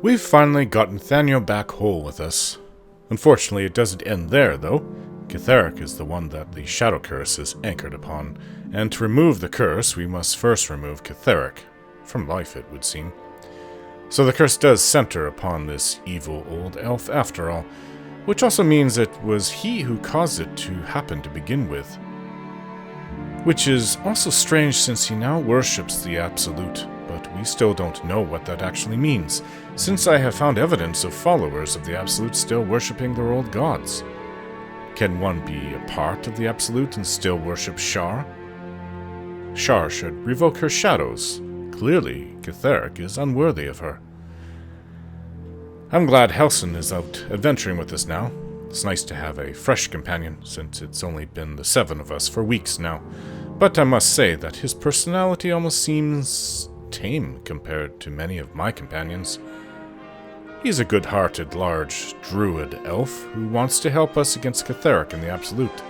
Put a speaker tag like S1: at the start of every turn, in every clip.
S1: We've finally got Nathaniel back whole with us. Unfortunately, it doesn't end there, though. Kitheric is the one that the Shadow Curse is anchored upon, and to remove the curse, we must first remove Kitheric. From life, it would seem. So the curse does center upon this evil old elf after all, which also means it was he who caused it to happen to begin with. Which is also strange since he now worships the Absolute, but we still don't know what that actually means, since I have found evidence of followers of the Absolute still worshipping their old gods. Can one be a part of the Absolute and still worship Shar? Shar should revoke her shadows. Clearly, Kitheric is unworthy of her. I'm glad Helson is out adventuring with us now. It's nice to have a fresh companion, since it's only been the 7 of us for weeks now. But I must say that his personality almost seems tame compared to many of my companions. He's a good-hearted, large druid elf who wants to help us against Kitheric and the Absolute.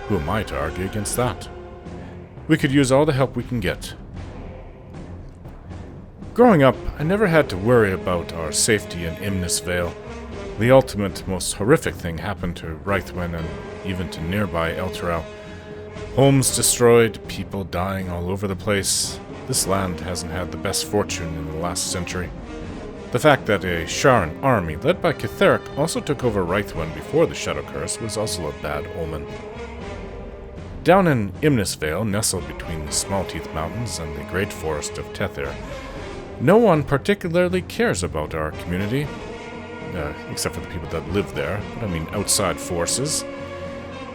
S1: Who am I to argue against that? We could use all the help we can get. Growing up, I never had to worry about our safety in Imnis Vale. The ultimate, most horrific thing happened to Reithwin and even to nearby Elturel. Homes destroyed, people dying all over the place. This land hasn't had the best fortune in the last century. The fact that a Sharan army led by Kitheric also took over Reithwin before the Shadow Curse was also a bad omen. Down in Imnis Vale, nestled between the Smallteeth Mountains and the Great Forest of Tethir, no one particularly cares about our community, except for the people that live there, but I mean outside forces.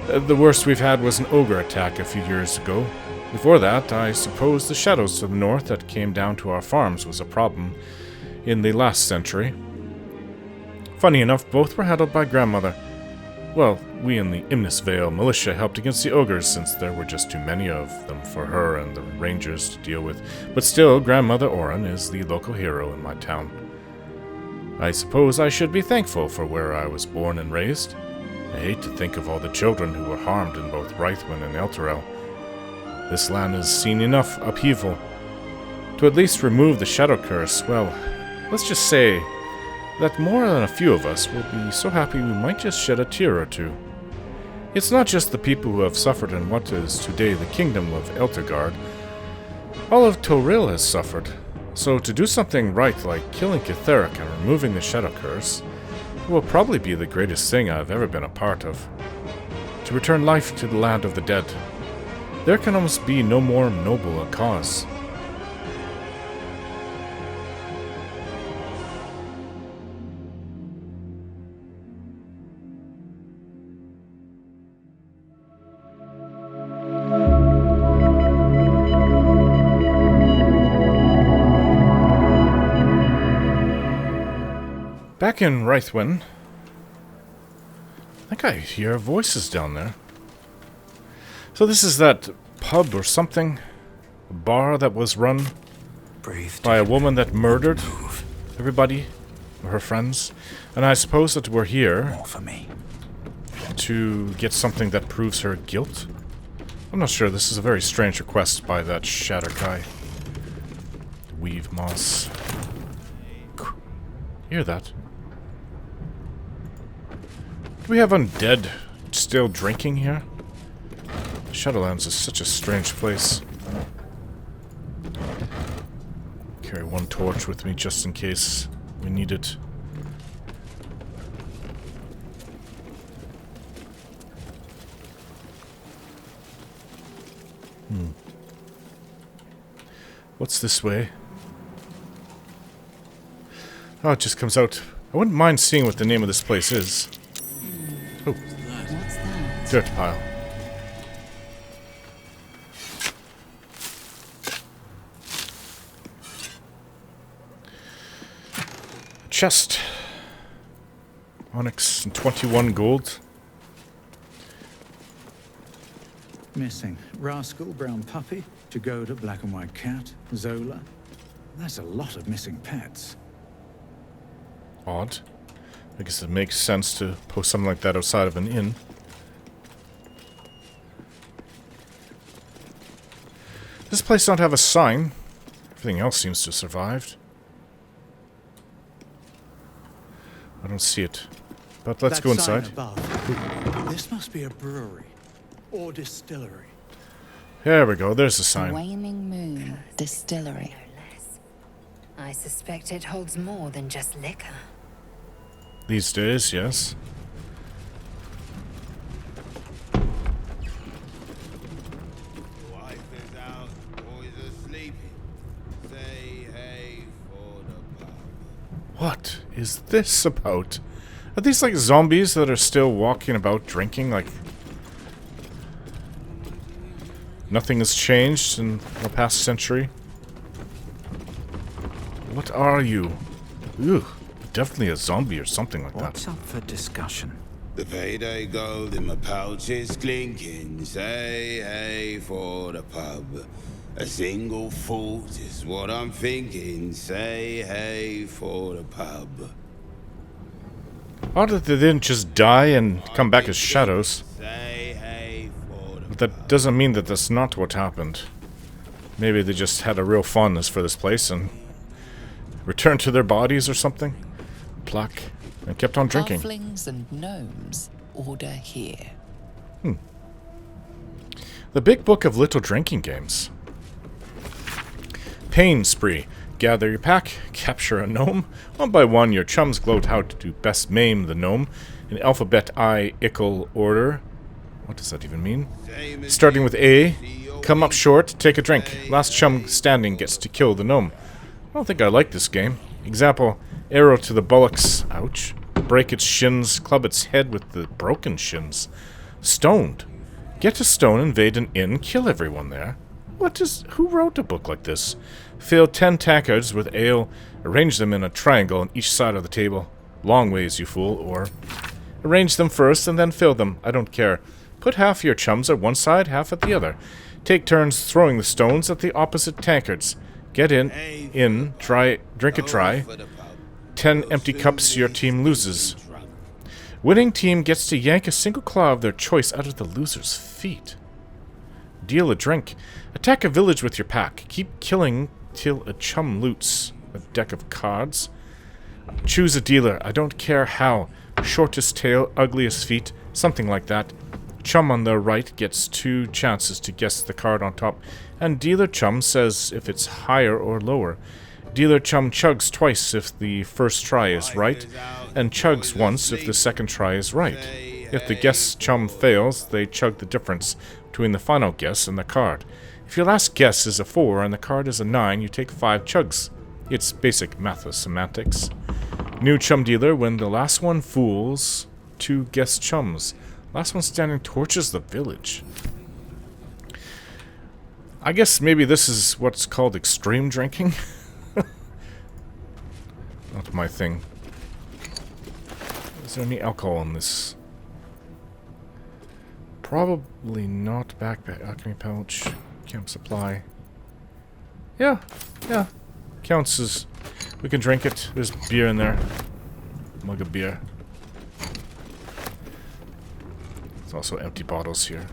S1: The worst we've had was an ogre attack a few years ago. Before that, I suppose the shadows to the north that came down to our farms was a problem in the last century. Funny enough, both were handled by grandmother. Well, we in the Imnis Vale militia helped against the ogres since there were just too many of them for her and the rangers to deal with, but still, Grandmother Oren is the local hero in my town. I suppose I should be thankful for where I was born and raised. I hate to think of all the children who were harmed in both Reithwin and Elturel. This land has seen enough upheaval. To at least remove the Shadow Curse, well, let's just say that more than a few of us will be so happy we might just shed a tear or two. It's not just the people who have suffered in what is today the kingdom of Eltergard. All of Toril has suffered, so to do something right like killing Kitheric and removing the Shadow Curse will probably be the greatest thing I've ever been a part of. To return life to the land of the dead. There can almost be no more noble a cause. Back in Reithwin, I think I hear voices down there. So this is that pub or something? A bar that was run by a woman that murdered everybody, or her friends. And I suppose that we're here to get something that proves her guilt. I'm not sure. This is a very strange request by that Shatter guy. Weave moss. Hear that? Do we have undead still drinking here? Shadowlands is such a strange place. Carry one torch with me just in case we need it. What's this way? Oh, it just comes out. I wouldn't mind seeing what the name of this place is. Oh.
S2: What's that?
S1: Dirt pile. Chest. Onyx and 21 gold.
S3: Missing. Rascal, brown puppy, Jagoda, black and white cat, Zola. That's a lot of missing pets.
S1: Odd. I guess it makes sense to post something like that outside of an inn. Does this place not have a sign? Everything else seems to have survived. don't see it. But let's
S3: That
S1: go
S3: sign
S1: inside.
S3: above. This must be a brewery or distillery.
S1: There we go, there's the sign.
S2: Waning Moon Distillery.
S4: No less. I suspect it holds more than just liquor.
S1: These days, yes.
S5: Wife is out, boys are sleeping. Say hey for the pub.
S1: What is this about? Are these like zombies that are still walking about drinking? Like nothing has changed in the past century? What are you? Ew, definitely a zombie or something like that.
S6: What's up for discussion?
S5: The payday gold in my pouch is clinking. Say hey for the pub. A single fault is what I'm thinking. Say hey for the pub.
S1: Odd that they didn't just die and come back as shadows.
S5: Say hey for the
S1: But that doesn't mean that that's not what happened. Maybe they just had a real fondness for this place and returned to their bodies or something. Plaque. And kept on drinking.
S2: Halflings and gnomes order here.
S1: The Big Book of Little Drinking Games. Pain Spree. Gather your pack, capture a gnome. One by one, your chums gloat how to best maim the gnome in alphabet I-ickle order. What does that even mean? Starting with A, come up short, take a drink. Last chum standing gets to kill the gnome. I don't think I like this game. Example, arrow to the bullocks. Ouch. Break its shins, club its head with the broken shins. Stoned. Get a stone, invade an inn, kill everyone there. Who wrote a book like this? Fill 10 tankards with ale, arrange them in a triangle on each side of the table. Long ways, you fool, or arrange them first and then fill them. I don't care. Put half your chums at one side, half at the other. Take turns throwing the stones at the opposite tankards. Get in, drink it dry. 10 empty cups, your team loses. Winning team gets to yank a single claw of their choice out of the loser's feet. Deal a drink. Attack a village with your pack. Keep killing till a chum loots a deck of cards. Choose a dealer. I don't care how. Shortest tail, ugliest feet, something like that. Chum on the right gets 2 chances to guess the card on top, and dealer chum says if it's higher or lower. Dealer chum chugs twice if the first try is right, and chugs once if the second try is right. If the guess chum fails, they chug the difference between the final guess and the card. If your last guess is a 4 and the card is a 9, you take 5 chugs. It's basic mathematics. New chum dealer, when the last one fools 2 guess chums. Last one standing torches the village. I guess maybe this is what's called extreme drinking. Not my thing. Is there any alcohol in this? Probably not. Backpack, alchemy pouch, camp supply. Yeah. Counts as we can drink it. There's beer in there. Mug of beer. There's also empty bottles here.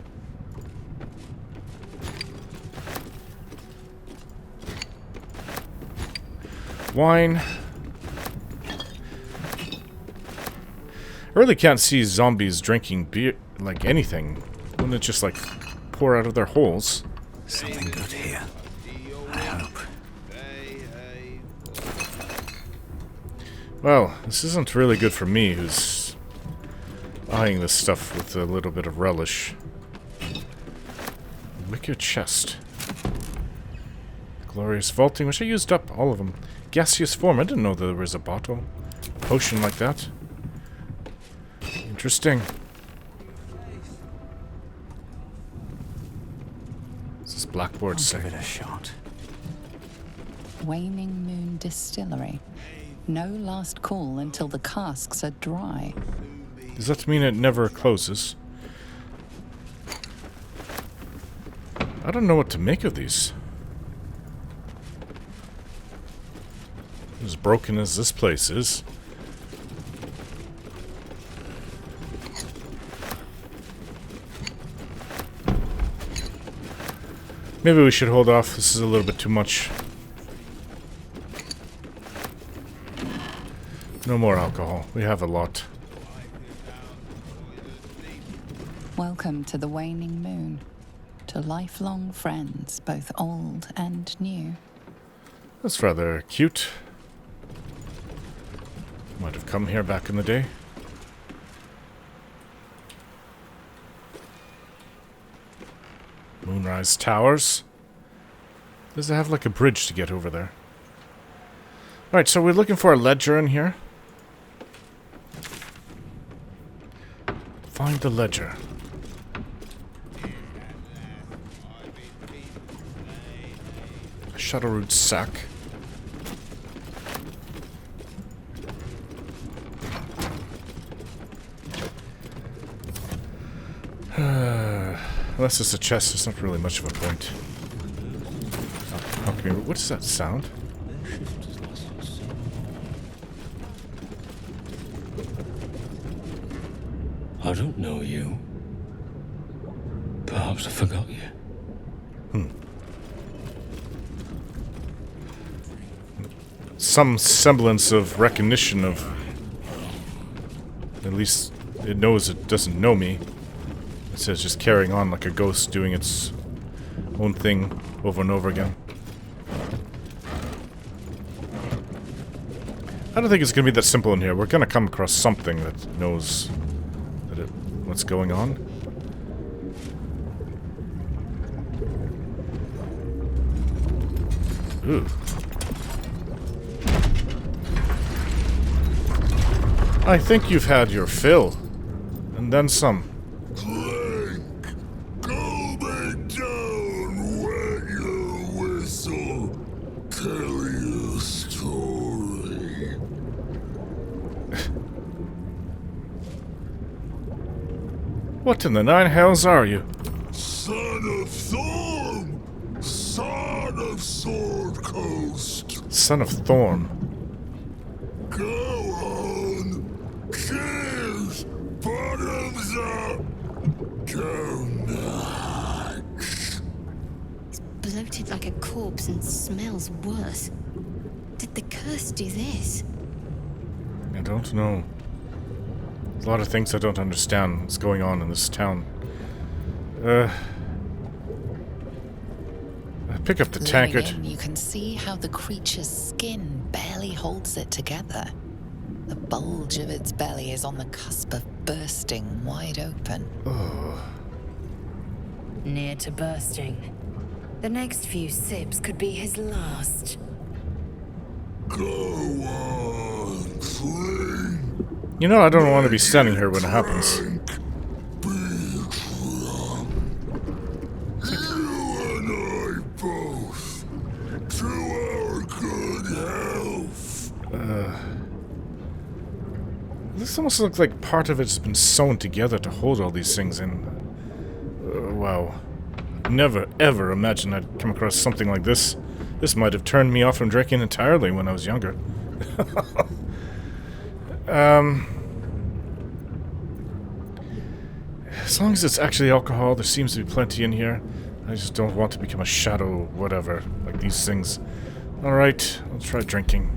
S1: Wine. I really can't see zombies drinking beer like anything. Wouldn't it just like pour out of their holes?
S6: Something good here. I hope.
S1: Well, this isn't really good for me, who's eyeing this stuff with a little bit of relish. Wicked chest. Glorious vaulting, which I used up all of them. Gaseous form, I didn't know there was a bottle. Potion like that. Interesting. What's this blackboard say?
S6: Give it a shot.
S2: Waning Moon Distillery. No last call until the casks are dry.
S1: Does that mean it never closes? I don't know what to make of these. As broken as this place is. Maybe we should hold off. This is a little bit too much. No more alcohol. We have a lot.
S2: Welcome to the waning moon. To lifelong friends, both old and new.
S1: That's rather cute. Might have come here back in the day. Moonrise Towers. Does it have like a bridge to get over there? Alright, so we're looking for a ledger in here. Find the ledger. Shuttle sack. Unless it's a chest, it's not really much of a point. Okay, what is that sound?
S7: I don't know you. Perhaps I forgot you.
S1: Some semblance of recognition of... At least it knows it doesn't know me. It says just carrying on like a ghost doing its own thing over and over again. I don't think it's going to be that simple in here. We're going to come across something that knows that what's going on. Ooh. I think you've had your fill. And then some.
S5: Clank, go back down, wet your whistle, tell your story.
S1: What in the nine hells are you?
S5: Son of Thorn, son of Sword Coast.
S1: Son of Thorn.
S5: Go on, cheers, bottoms up, go nuts.
S8: It's bloated like a corpse and smells worse. Did the curse do this?
S1: I don't know. There's a lot of things I don't understand what's going on in this town. Pick up the tankard.
S2: Leaning in, you can see how the creature's skin barely holds it together. The bulge of its belly is on the cusp of bursting wide open.
S4: Near to bursting. The next few sips could be his last.
S5: Go on, drink.
S1: You know, I don't want to be standing here when it happens.
S5: Drink, be drunk. You and I both. To our good health.
S1: This almost looks like part of it's been sewn together to hold all these things in. Wow. Never, ever imagined I'd come across something like this. This might have turned me off from drinking entirely when I was younger. As long as it's actually alcohol, there seems to be plenty in here. I just don't want to become a shadow, whatever, like these things. Alright, I'll try drinking.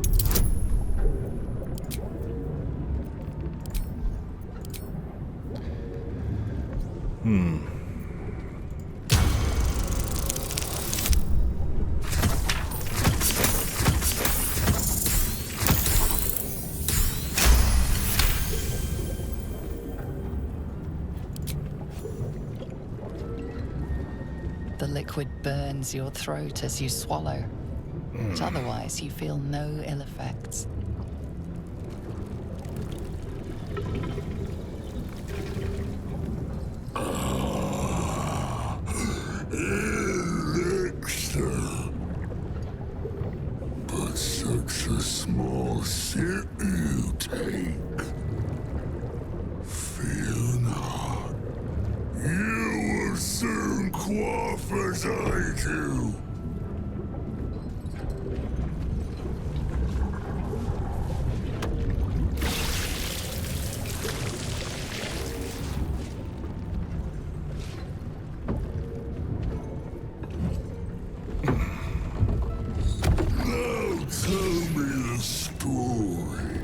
S2: The liquid burns your throat as you swallow. But otherwise, you feel no ill effects.
S5: Elixir. But such a small sip you take. Fear not. You will soon quaff as I do. Now tell me the story.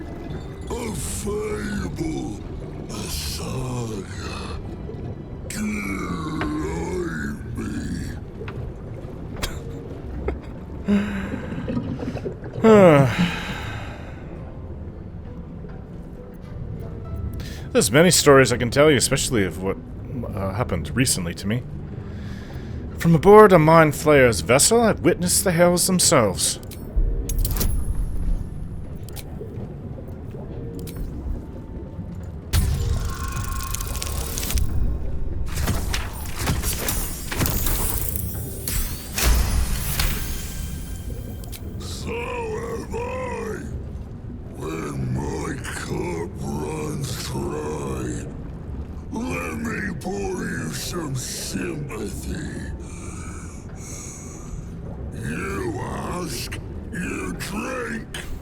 S1: There's many stories I can tell you, especially of what happened recently to me. From aboard a mind flayer's vessel, I've witnessed the hells themselves.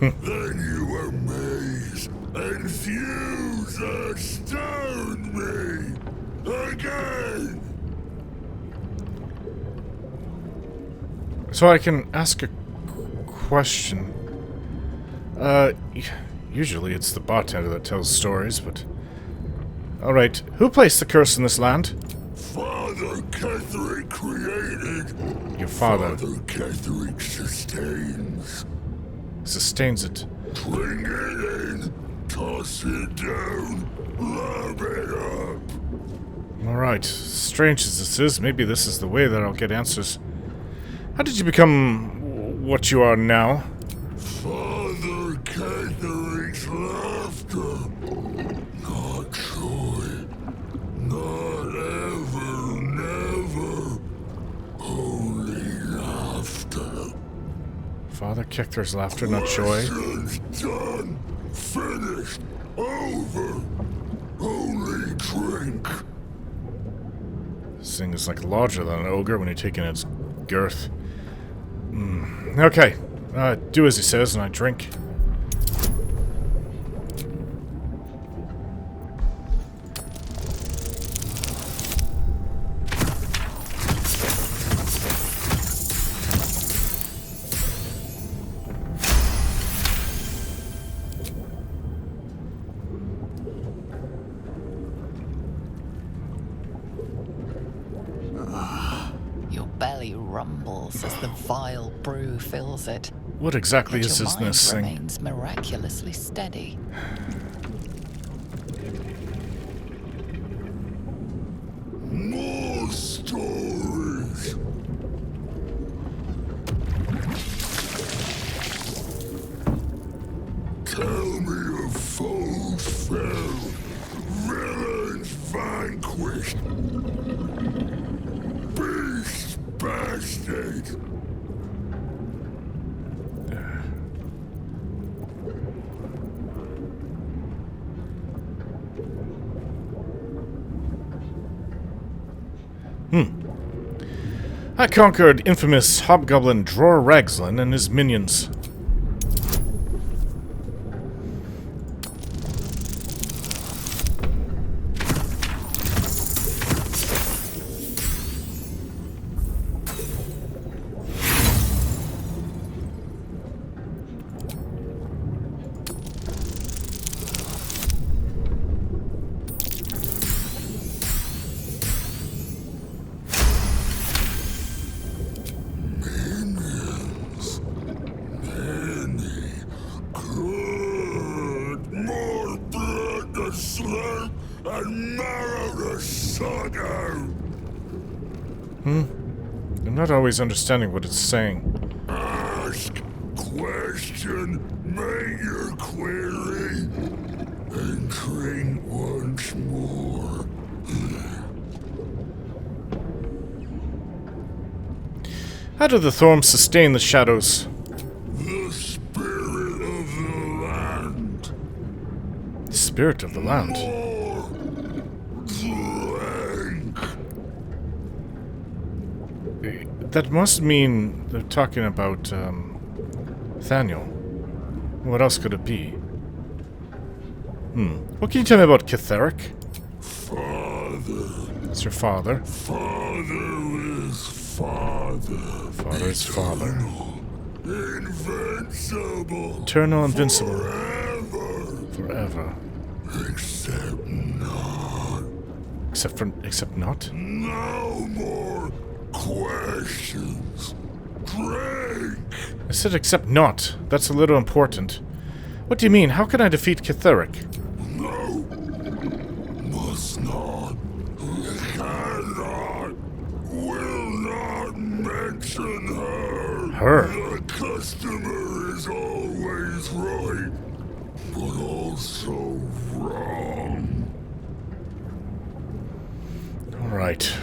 S5: Then you amaze, infuse, astound me again.
S1: So I can ask a question. Usually it's the bartender that tells stories, but... Alright, who placed the curse in this land?
S5: Father Ketherick created.
S1: Your father.
S5: Father Ketherick sustains.
S1: Sustains it.
S5: Bring it in, toss it down, love it up.
S1: Alright, strange as this is, maybe this is the way that I'll get answers. How did you become what you are now?
S5: Father Ketherick's laughter. Not joy. Not ever, never. Only laughter.
S1: Father Ketherick's laughter, not joy.
S5: Done. Finished. Over. Only drink.
S1: This thing is like larger than an ogre when you take in its girth. Okay. Do as he says and I drink.
S2: Your belly rumbles as the vile brew fills it.
S1: What exactly
S2: Yet
S1: is
S2: your
S1: this
S2: mind
S1: thing?
S2: remains miraculously steady.
S5: More stories. Tell me of foes fell, villains vanquished, beasts bastard.
S1: I conquered infamous hobgoblin Dror Ragslin and his minions. I'm not always understanding what it's saying.
S5: Ask, question, make your query, and drink once more.
S1: How do the Thorns sustain the shadows?
S5: The spirit of the land.
S1: The spirit of the land.
S5: More drink.
S1: That must mean they're talking about, Nathaniel. What else could it be? What can you tell me about Ketherick?
S5: Father.
S1: It's your father.
S5: Father is father.
S1: Father is father.
S5: Invincible.
S1: Eternal, invincible.
S5: Forever.
S1: Forever.
S5: Except not.
S1: Except not?
S5: No more questions. Drink.
S1: I said accept not. That's a little important. What do you mean? How can I defeat Kitheric?
S9: No. Must not. Cannot. Will not mention her.
S1: Her?
S9: The customer is always right, but also wrong.
S1: Alright.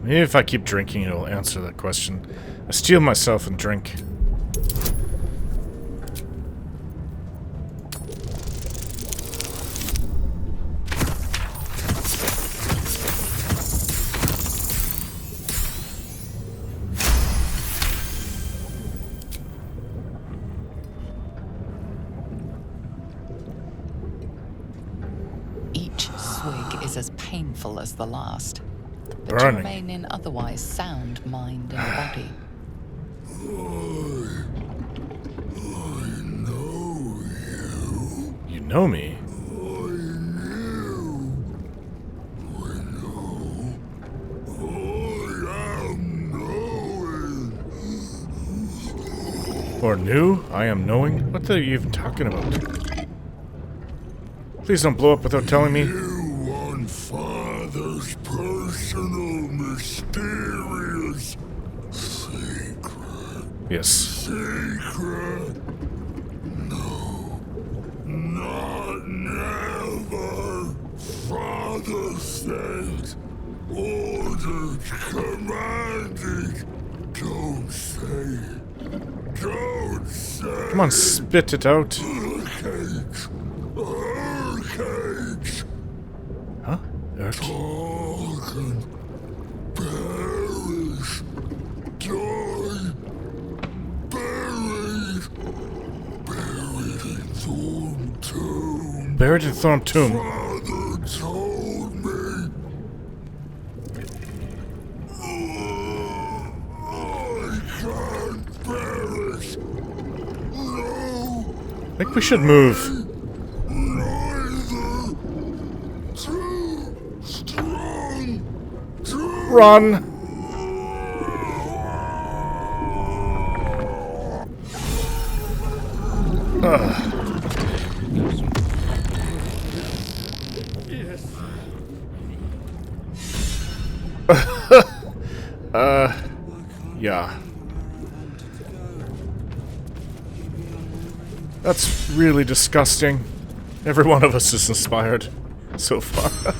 S1: Maybe if I keep drinking, it'll answer that question. I steel myself and drink.
S2: Each swig is as painful as the last, but to
S1: Burning.
S2: remain in otherwise sound mind and body.
S9: I know you.
S1: You know me?
S9: I knew. I know. I am knowing.
S1: Or new? I am knowing? What are you even talking about? Please don't blow up without telling me.
S9: You want Father's personal, mysterious secret.
S1: Yes.
S9: Secret? No. Not never. Father said, ordered, commanded. Don't say it. Don't say
S1: Come on, spit it out.
S9: Cakes. Cakes.
S1: Huh? Urk?
S9: Talk and perish. Die. Buried. Buried in Thorn Tomb.
S1: Buried in Thorn Tomb.
S9: Father told me. I can't perish. No.
S1: I think we should move.
S9: Neither. Too strong. Too
S1: Run! Yeah. That's really disgusting. Every one of us is inspired so far.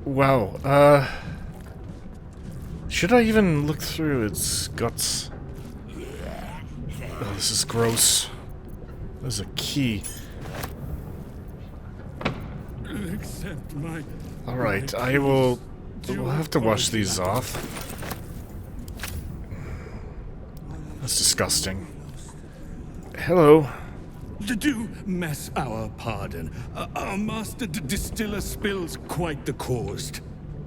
S1: Wow, should I even look through its guts? Oh, this is gross. There's a key.
S9: accept my...
S1: Alright, we'll have to wash these off. That's disgusting. Hello.
S10: Do mess our pardon. Our master distiller spills quite the caused.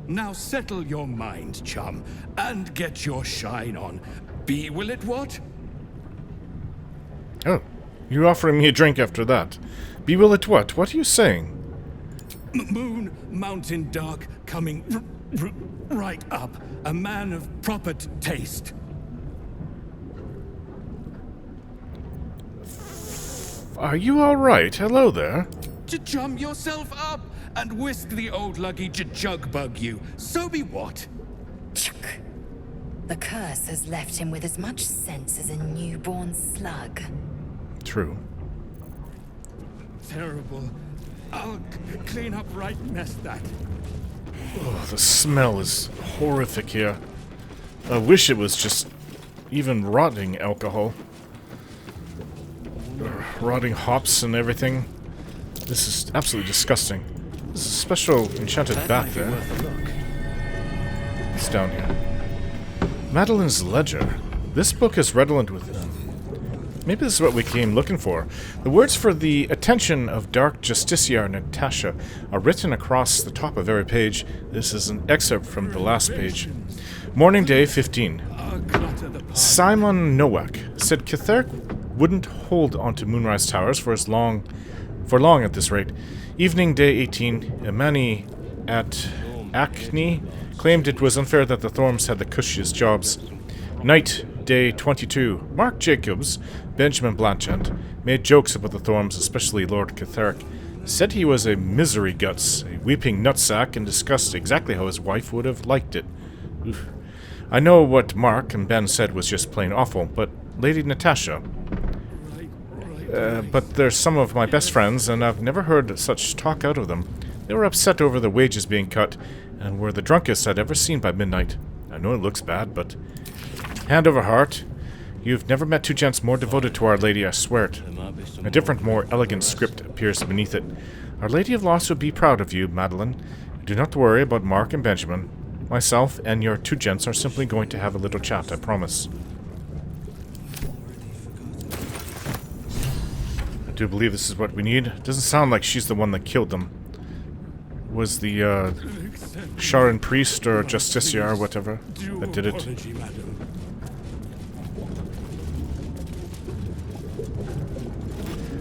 S10: Now settle your mind, chum, and get your shine on. Be will it what?
S1: Oh, you're offering me a drink after that. Be will it what? What are you saying?
S10: Moon, mountain dark, coming right up. A man of proper taste.
S1: Are you alright? Hello there.
S10: Chum yourself up and whisk the old luggy jug bug you. So be what?
S4: Chuck. The curse has left him with as much sense as a newborn slug.
S1: True.
S10: Terrible. I'll clean up right mess that.
S1: Oh, the smell is horrific here. I wish it was just even rotting alcohol. Rotting hops and everything. This is absolutely disgusting. There's a special enchanted bath there. It's down here. Madeline's Ledger. This book is redolent with... maybe this is what we came looking for. The words for the attention of Dark Justiciar Natasha are written across the top of every page. This is an excerpt from the last page. Morning day 15. Simon Nowak said Kitheric wouldn't hold onto Moonrise Towers for long at this rate. Evening day 18. Imani at Acne claimed it was unfair that the Thorms had the cushiest jobs. Night, day 22. Mark Jacobs, Benjamin Blanchard, made jokes about the Thorms, especially Lord Catherick. Said he was a misery guts, a weeping nutsack, and discussed exactly how his wife would have liked it. Oof. I know what Mark and Ben said was just plain awful, but Lady Natasha... but they're some of my best friends, and I've never heard such talk out of them. They were upset over the wages being cut, and were the drunkest I'd ever seen by midnight. I know it looks bad, but... Hand over heart, you've never met two gents more devoted to Our Lady, I swear it. A different, more elegant script appears beneath it. Our Lady of Loss would be proud of you, Madeline. Do not worry about Mark and Benjamin. Myself and your two gents are simply going to have a little chat, I promise. I do believe this is what we need. It doesn't sound like she's the one that killed them. Was the, Sharon priest or Justicia or whatever that did it.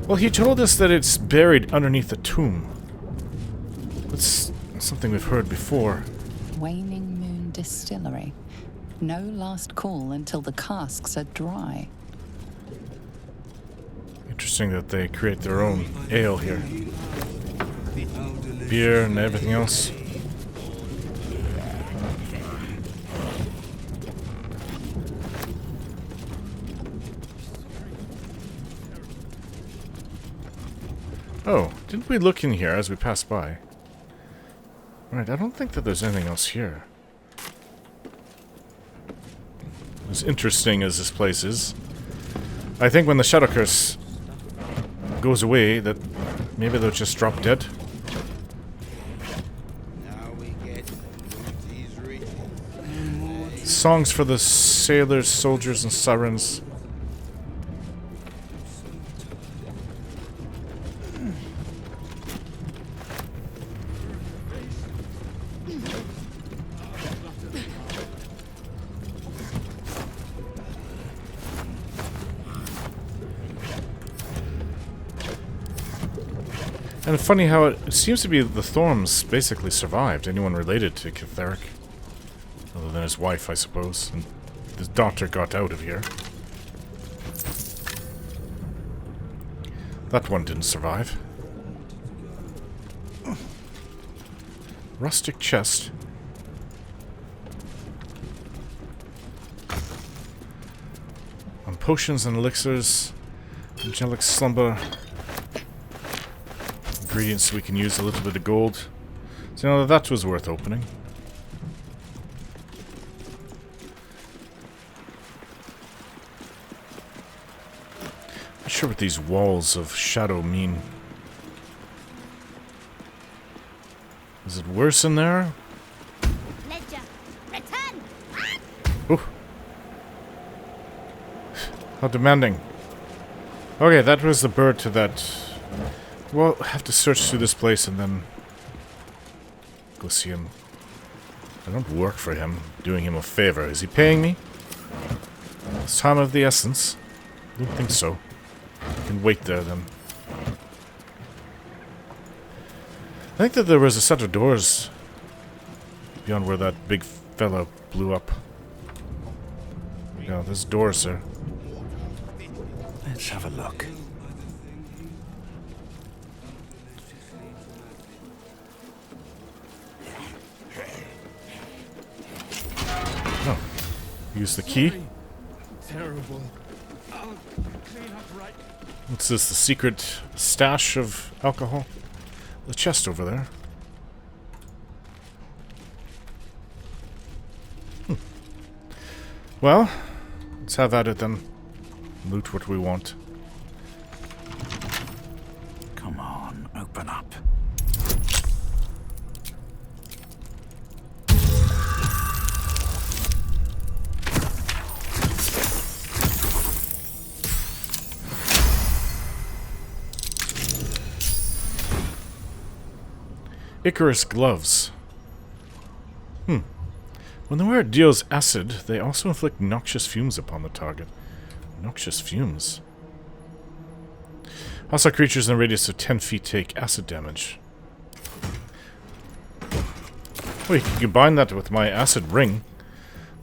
S1: Well, he told us that it's buried underneath a tomb. That's something we've heard before.
S2: Waning Moon Distillery. No last call until the casks are dry.
S1: Interesting that they create their own ale here. Beer and everything else. Oh, didn't we look in here as we passed by? Right, I don't think that there's anything else here. As interesting as this place is, I think when the Shadow Curse goes away, that maybe they'll just drop dead. Songs for the sailors, soldiers, and sirens. And funny how it seems to be the Thorms basically survived. Anyone related to Catherick. Other than his wife, I suppose. And his daughter got out of here. That one didn't survive. Rustic chest. On potions and elixirs. Angelic slumber. Ingredients we can use, a little bit of gold. So, you know, that was worth opening. Not sure what these walls of shadow mean. Is it worse in there?
S8: Ledger, return!
S1: Ooh. How demanding. Okay, that was the bird to that... Well, I have to search through this place and then go see him. I don't work for him, doing him a favor. Is he paying me? It's time of the essence. I don't think so. I can wait there then. I think that there was a set of doors beyond where that big fella blew up. Yeah, there's doors there.
S6: Let's have a look.
S1: Oh. Use the key.
S10: Terrible. I'll clean up right.
S1: What's this? The secret stash of alcohol? The chest over there. Well, let's have at it then. Loot what we want.
S6: Come on, open up.
S1: Icarus gloves. When the wearer deals acid, they also inflict noxious fumes upon the target. Noxious fumes. Hostile creatures in a radius of 10 feet take acid damage. Oh, you can combine that with my acid ring.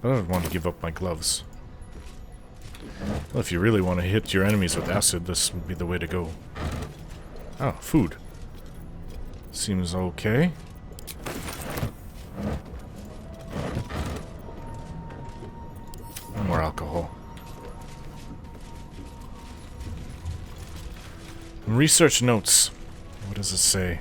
S1: But I don't want to give up my gloves. Well, if you really want to hit your enemies with acid, this would be the way to go. Oh, food. Seems okay. More alcohol. Research notes. What does it say?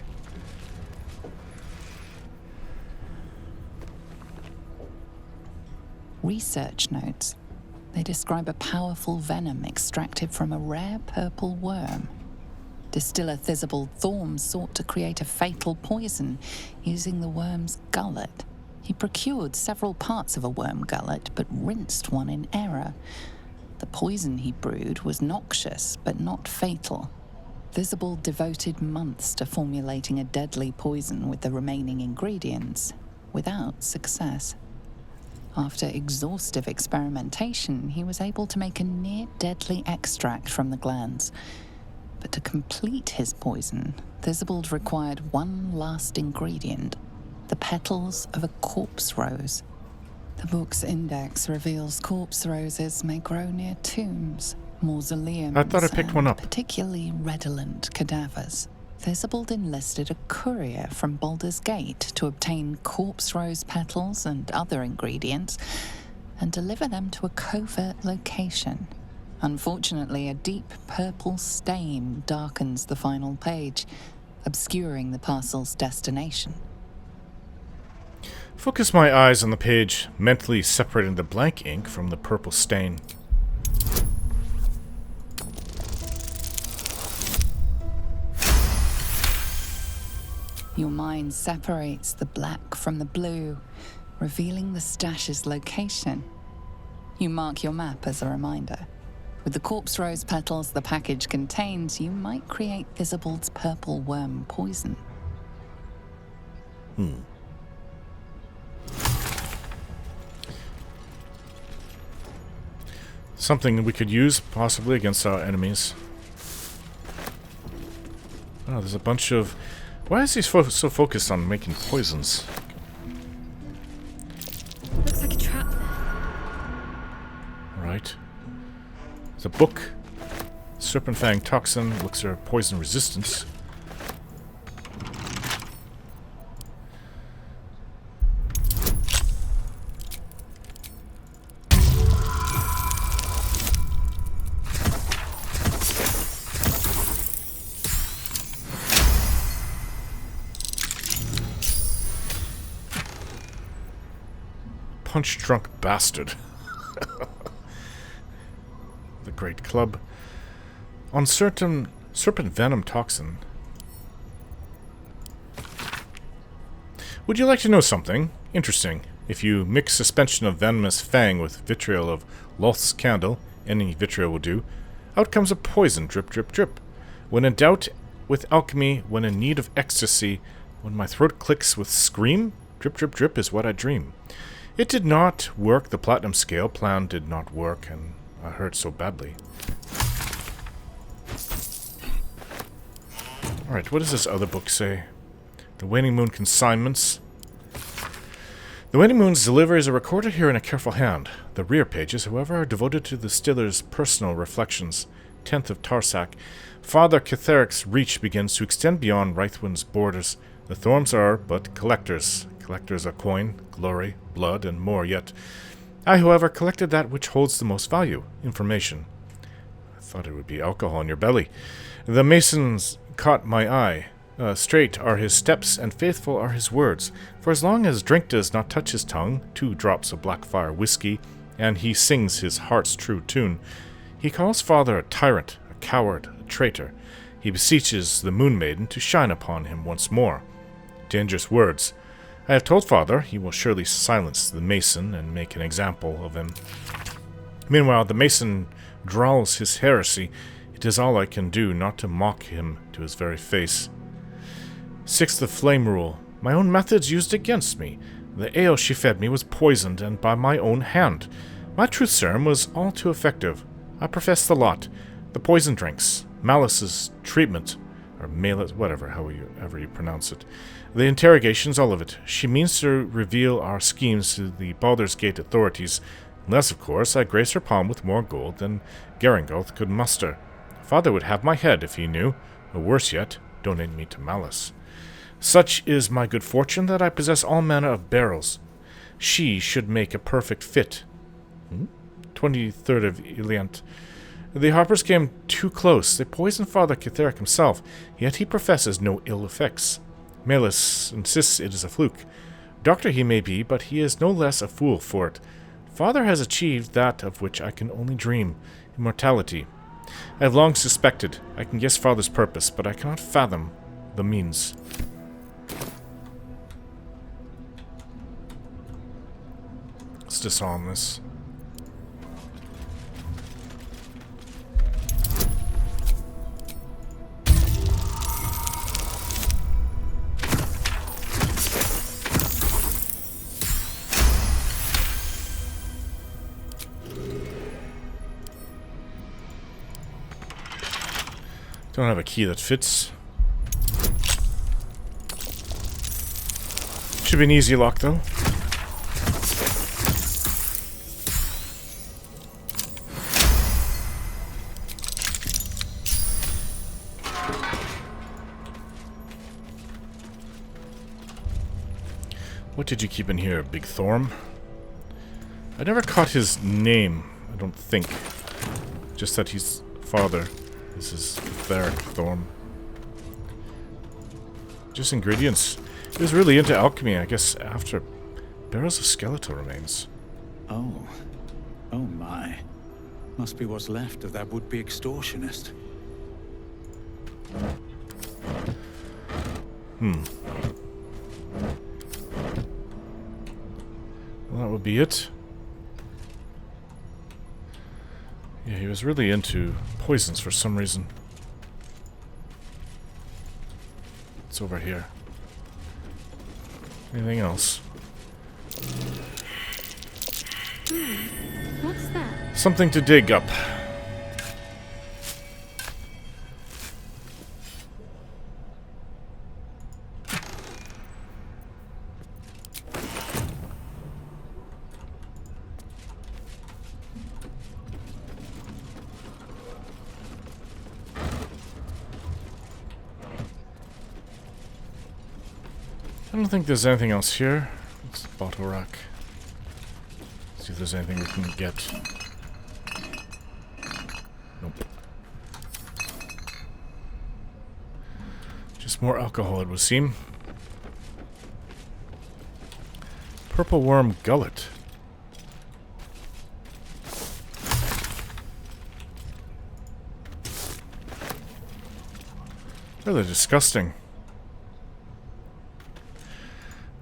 S2: Research notes. They describe a powerful venom extracted from a rare purple worm. Distiller Thizabald Thorm sought to create a fatal poison using the worm's gullet. He procured several parts of a worm gullet, but rinsed one in error. The poison he brewed was noxious, but not fatal. Thizabald devoted months to formulating a deadly poison with the remaining ingredients, without success. After exhaustive experimentation, he was able to make a near-deadly extract from the glands. But to complete his poison, Thizabald required one last ingredient, the petals of a corpse rose. The book's index reveals corpse roses may grow near tombs, mausoleums,
S1: I thought I picked one up.
S2: Particularly redolent cadavers. Thizabald enlisted a courier from Baldur's Gate to obtain corpse rose petals and other ingredients and deliver them to a covert location. Unfortunately, a deep purple stain darkens the final page, obscuring the parcel's destination.
S1: Focus my eyes on the page, mentally separating the blank ink from the purple stain.
S2: Your mind separates the black from the blue, revealing the stash's location. You mark your map as a reminder. With the corpse rose petals the package contains, you might create Thizabald's purple worm poison.
S1: Something we could use, possibly, against our enemies. Oh, there's a bunch of... Why is he so focused on making poisons?
S8: Looks like a trap there.
S1: Right. There's a book. Serpent Fang Toxin. Looks for poison resistance. Punch-drunk bastard. The Great Club. On certain serpent venom toxin. Would you like to know something interesting? If you mix suspension of venomous fang with vitriol of Loth's candle, any vitriol will do, out comes a poison, drip, drip, drip. When in doubt with alchemy, when in need of ecstasy, when my throat clicks with scream, drip, drip, drip is what I dream. It did not work, the platinum scale plan did not work, and I hurt so badly. Alright, what does this other book say? The Waning Moon Consignments. The Waning Moon's deliveries are recorded here in a careful hand. The rear pages, however, are devoted to the Stiller's personal reflections. 10th of Tarsak. Father Catheric's reach begins to extend beyond Reithwin's borders. The Thorms are but collectors. Collectors of coin, glory, blood, and more yet. I, however, collected that which holds the most value, information. I thought it would be alcohol in your belly. The masons caught my eye. Straight are his steps, and faithful are his words. For as long as drink does not touch his tongue, 2 drops of Blackfire whiskey, and he sings his heart's true tune, he calls father a tyrant, a coward, a traitor. He beseeches the Moon Maiden to shine upon him once more. Dangerous words. I have told father he will surely silence the mason and make an example of him. Meanwhile, the mason drawls his heresy. It is all I can do not to mock him to his very face. 6th of Flame Rule. My own methods used against me. The ale she fed me was poisoned, and by my own hand. My truth serum was all too effective. I profess the lot. The poison drinks. Malice's treatment. Or Malus, whatever, however you pronounce it. The interrogations, all of it. She means to reveal our schemes to the Baldur's Gate authorities, unless, of course, I grace her palm with more gold than Garangoth could muster. Father would have my head if he knew, or worse yet, donate me to Malice. Such is my good fortune that I possess all manner of barrels. She should make a perfect fit. 23rd of Eliant. The Harpers came too close. They poisoned Father Kitheric himself, yet he professes no ill effects. Malus insists it is a fluke. Doctor he may be, but he is no less a fool for it. Father has achieved that of which I can only dream, immortality. I have long suspected. I can guess Father's purpose, but I cannot fathom the means. Let's disarm this. Don't have a key that fits. Should be an easy lock, though. What did you keep in here, Big Thorm? I never caught his name, I don't think. Just that he's father. This is Theric Thorm. Just ingredients. He was really into alchemy, I guess, after barrels of skeletal remains.
S3: Oh. Oh my. Must be what's left of that would-be extortionist.
S1: Well, that would be it. Yeah, he was really into poisons for some reason. It's over here. Anything else?
S8: What's that?
S1: Something to dig up. I don't think there's anything else here. It's a bottle rack. See if there's anything we can get. Nope. Just more alcohol, it would seem. Purple worm gullet. Really disgusting.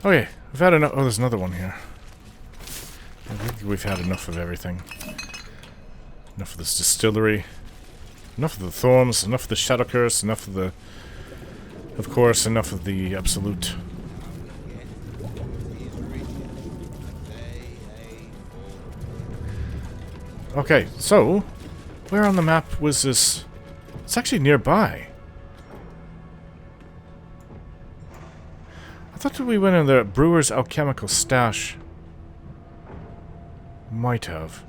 S1: Okay, we've had enough. Oh, there's another one here. I think we've had enough of everything. Enough of this distillery. Enough of the Thorns. Enough of the Shadow Curse. Enough of the... Of course, enough of the Absolute. Okay, so... Where on the map was this... It's actually nearby. I thought we went in the Brewer's alchemical stash. Might have.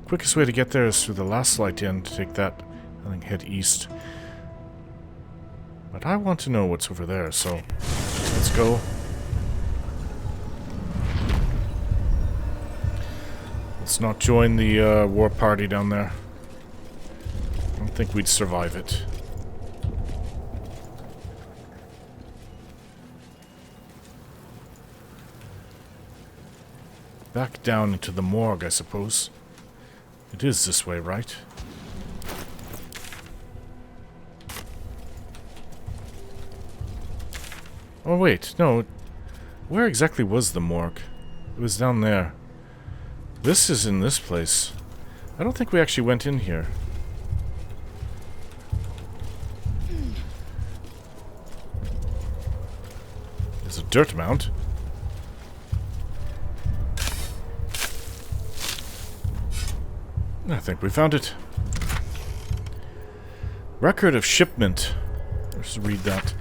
S1: Quickest way to get there is through the last light in to take that and then head east. But I want to know what's over there, so let's go. Let's not join the war party down there. I don't think we'd survive it. Back down into the morgue, I suppose. It is this way, right? Oh wait, no. Where exactly was the morgue? It was down there. This is in this place. I don't think we actually went in here. There's a dirt mound. I think we found it. Record of shipment. Let's read that.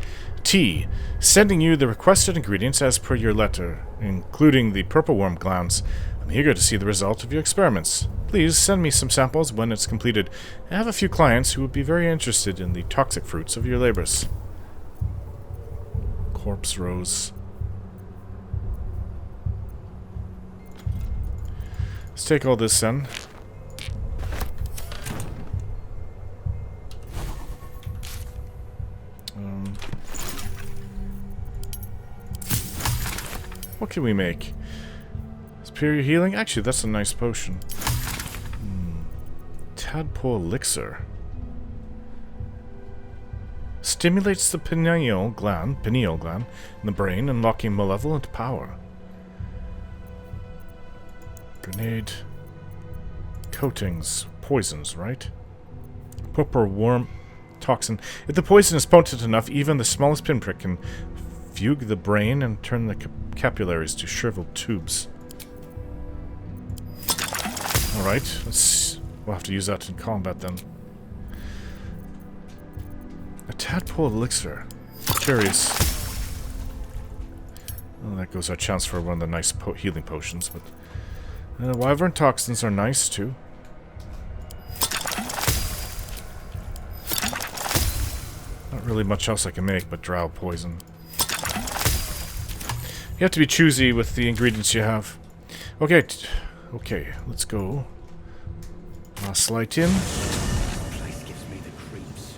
S1: T. Sending you the requested ingredients as per your letter, including the purple worm glands. I'm eager to see the result of your experiments. Please send me some samples when it's completed. I have a few clients who would be very interested in the toxic fruits of your labors. Corpse rose. Let's take all this then. What can we make? Superior healing? Actually, that's a nice potion. Tadpole elixir. Stimulates the pineal gland in the brain, unlocking malevolent power. Grenade. Coatings. Poisons, right? Purple worm toxin. If the poison is potent enough, even the smallest pinprick can fugue the brain and turn the capillaries to shriveled tubes. Alright, we'll have to use that in combat then. A tadpole elixir. Curious. Well, that goes our chance for one of the nice healing potions, but wyvern toxins are nice too. Not really much else I can make but drow poison. You have to be choosy with the ingredients you have. Okay, okay, let's go. Last light in.
S6: Place gives me the creeps.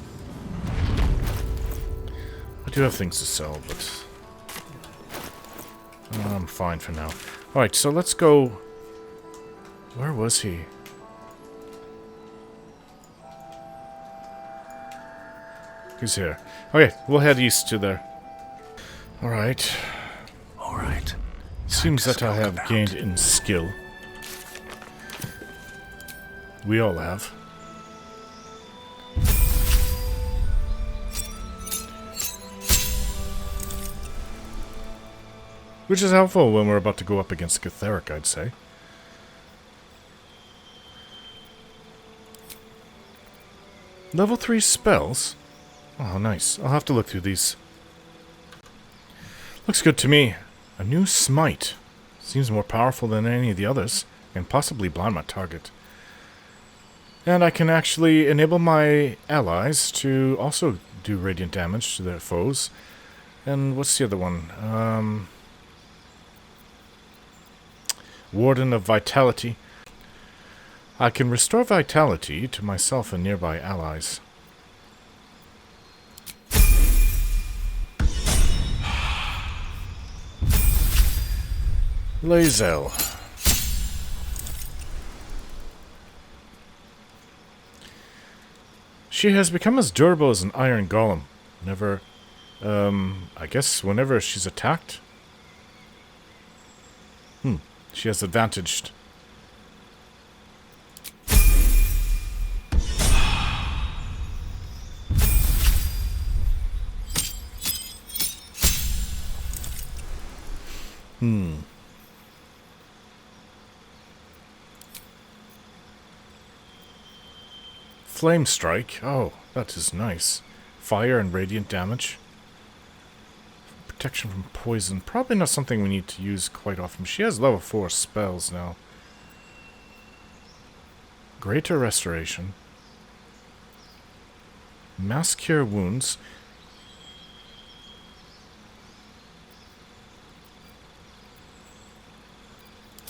S1: I do have things to sell, but I'm fine for now. Alright, so let's go. Where was he? He's here. Okay, we'll head east to there. Alright.
S6: Alright.
S1: Seems that I have gained in skill. We all have. Which is helpful when we're about to go up against Catheric, I'd say. Level 3 spells? Oh, nice. I'll have to look through these. Looks good to me. A new smite. Seems more powerful than any of the others, and possibly blind my target. And I can actually enable my allies to also do radiant damage to their foes. And what's the other one? Warden of Vitality. I can restore vitality to myself and nearby allies. Lae'zel. She has become as durable as an iron golem. Never, I guess whenever she's attacked. She has advantaged. Flame Strike. Oh, that is nice. Fire and radiant damage. Protection from poison. Probably not something we need to use quite often. She has level 4 spells now. Greater Restoration. Mass Cure Wounds.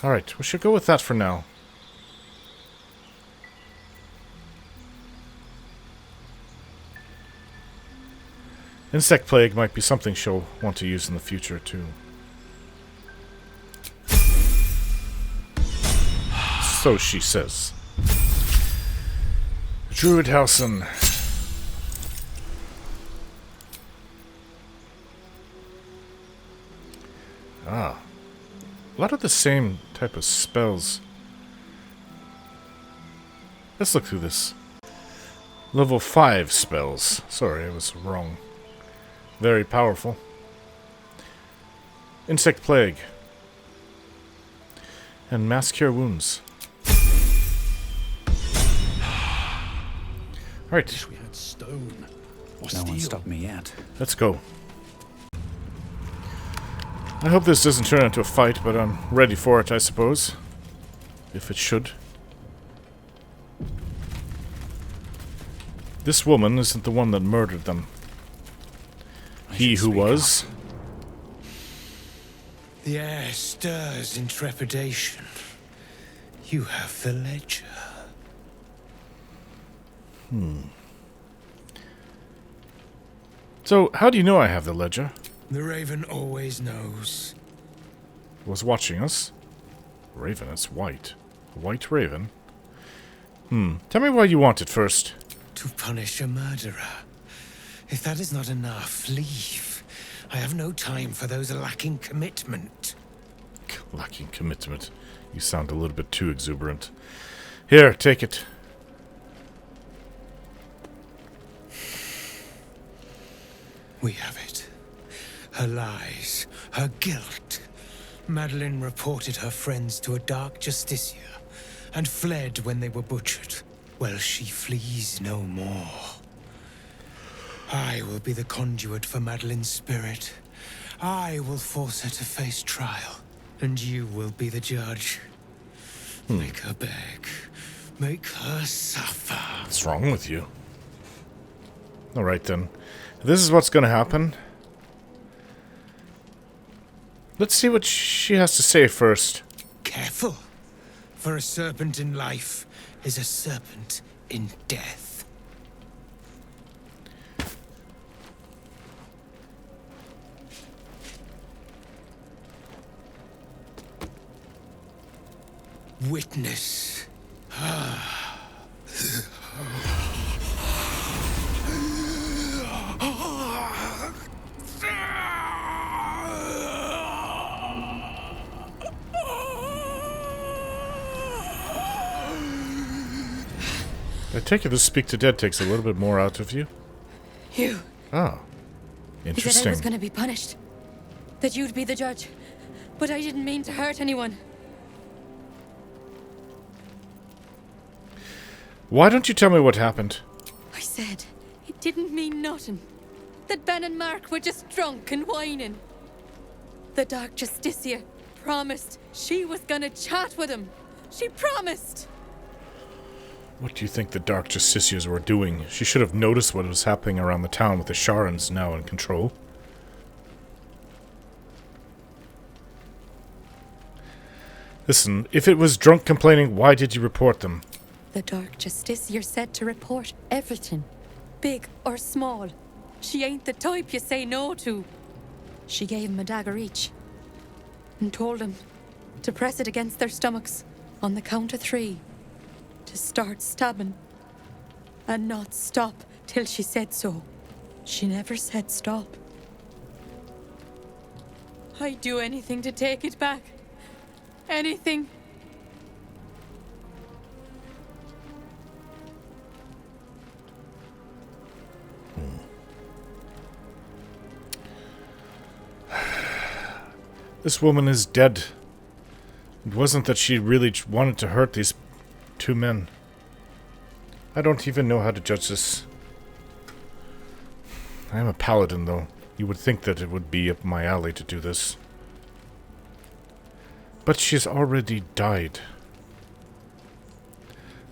S1: Alright, we should go with that for now. Insect Plague might be something she'll want to use in the future, too. So she says. Druidhausen. Ah. A lot of the same type of spells. Let's look through this. Level 5 spells. Sorry, I was wrong. Very powerful. Insect Plague. And Mass Cure Wounds. Right.
S6: Wish we had stone or
S3: No
S6: steel.
S3: one stopped me yet.
S1: Let's go. I hope this doesn't turn into a fight, but I'm ready for it, I suppose. If it should. This woman isn't the one that murdered them. He who was.
S6: The air stirs in trepidation. You have the ledger.
S1: So, how do you know I have the ledger?
S6: The Raven always knows.
S1: Was watching us. Raven, it's white. A white raven? Tell me why you want it first.
S6: To punish a murderer. If that is not enough, leave. I have no time for those lacking commitment.
S1: Lacking commitment. You sound a little bit too exuberant. Here, take it.
S6: We have it. Her lies, her guilt. Madeline reported her friends to a dark justiciar and fled when they were butchered. Well, she flees no more. I will be the conduit for Madeline's spirit. I will force her to face trial, and you will be the judge. Make her beg. Make her suffer.
S1: What's wrong with you? Alright then. This is what's gonna happen. Let's see what she has to say first.
S6: Careful, for a serpent in life is a serpent in death. Witness.
S1: I take it this speak to dead takes a little bit more out of you.
S11: You.
S1: Ah.
S11: You said I
S1: Interesting.
S11: was going to be punished. That you'd be the judge. But I didn't mean to hurt anyone.
S1: Why don't you tell me what happened?
S11: I said it didn't mean nothing. That Ben and Mark were just drunk and whining. The Dark Justicia promised she was gonna chat with him. She promised!
S1: What do you think the Dark Justiciars were doing? She should have noticed what was happening around the town with the Sharans now in control. Listen, if it was drunk complaining, why did you report them?
S11: The Dark Justiciar said to report everything, big or small. She ain't the type you say no to. She gave him a dagger each and told him to press it against their stomachs on the count of 3, to start stabbing and not stop till she said so. She never said stop. I'd do anything to take it back. Anything.
S1: This woman is dead. It wasn't that she really wanted to hurt these 2 men. I don't even know how to judge this. I am a paladin, though. You would think that it would be up my alley to do this. But she's already died.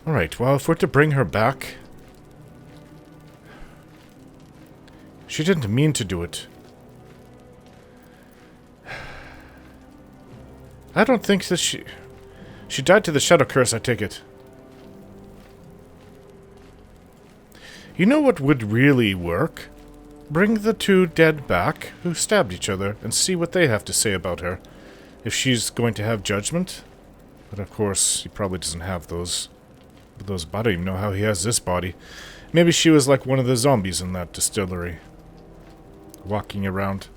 S1: Alright, well, if we're to bring her back... She didn't mean to do it. I don't think that she... She died to the Shadow Curse, I take it. You know what would really work? Bring the 2 dead back who stabbed each other and see what they have to say about her. If she's going to have judgment. But of course, he probably doesn't have those. I don't even know how he has this body. Maybe she was like one of the zombies in that distillery. Walking around.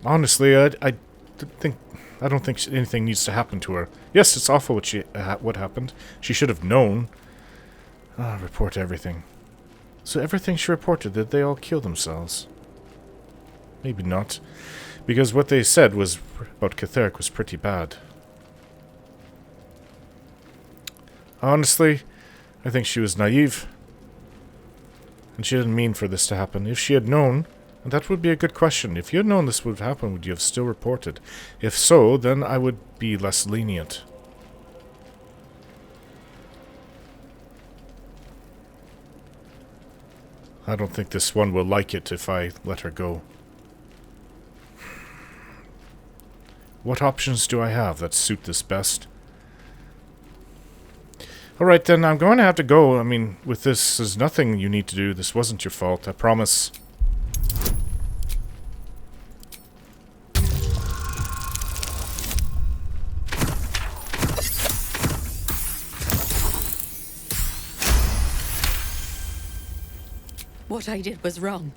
S1: Honestly, I don't think anything needs to happen to her. Yes, it's awful what happened. She should have known. Report everything. So everything she reported, did they all kill themselves? Maybe not. Because what they said was about Catherick was pretty bad. Honestly, I think she was naive. And she didn't mean for this to happen. If she had known, and that would be a good question. If you had known this would happen, would you have still reported? If so, then I would be less lenient. I don't think this one will like it if I let her go. What options do I have that suit this best? Alright then, I'm going to have to go. I mean, with this, there's nothing you need to do. This wasn't your fault, I promise.
S11: What I did was wrong.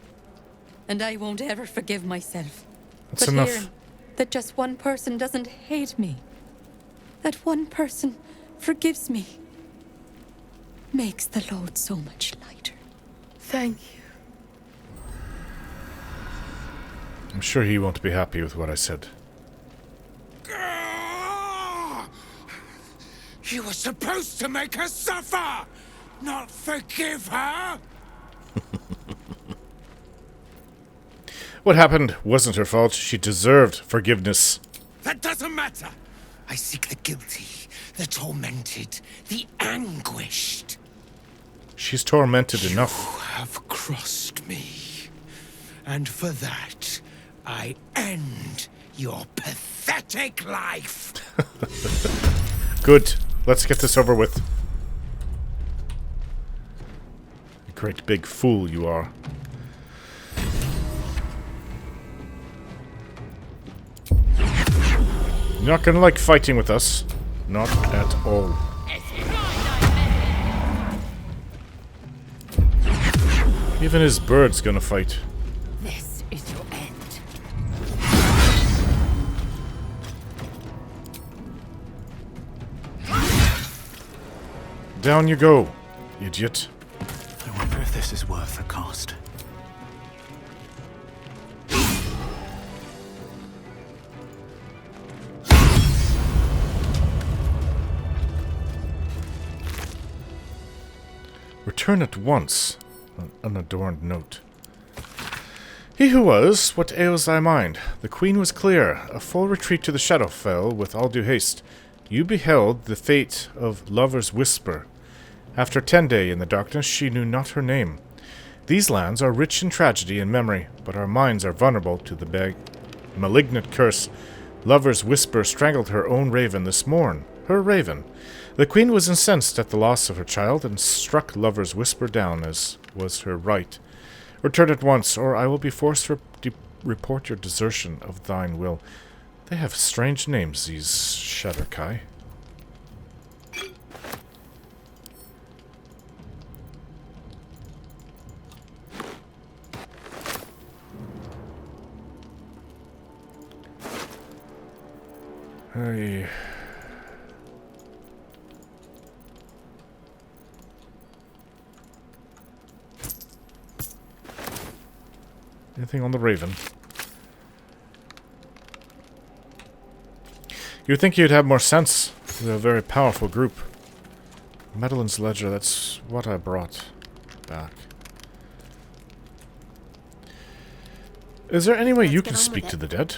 S11: And I won't ever forgive myself.
S1: That's
S11: but
S1: enough.
S11: Hearing that just one person doesn't hate me, that one person forgives me, makes the load so much lighter. Thank you.
S1: I'm sure he won't be happy with what I said.
S6: You were supposed to make her suffer, not forgive her.
S1: What happened wasn't her fault. She deserved forgiveness.
S6: That doesn't matter. I seek the guilty, the tormented, the anguished.
S1: She's tormented enough.
S6: You have crossed me. And for that, I end your pathetic life.
S1: Good. Let's get this over with. You great big fool you are. You're not gonna like fighting with us. Not at all. Even his bird's gonna fight.
S4: This is your end.
S1: Down you go, idiot.
S3: I wonder if this is worth the cost.
S1: Return at once. An unadorned note. He who was, what ails thy mind? The queen was clear. A full retreat to the Shadowfell with all due haste. You beheld the fate of Lover's Whisper. After 10 days in the darkness, she knew not her name. These lands are rich in tragedy and memory, but our minds are vulnerable to the malignant curse. Lover's Whisper strangled her own raven this morn. Her raven. The queen was incensed at the loss of her child and struck Lover's Whisper down, as was her right. Return at once, or I will be forced to report your desertion of thine will. They have strange names, these Shadowkai. Hey. Anything on the Raven? You'd think you'd have more sense. They're a very powerful group. Madeline's Ledger, that's what I brought back. Is there any way you can speak to the dead?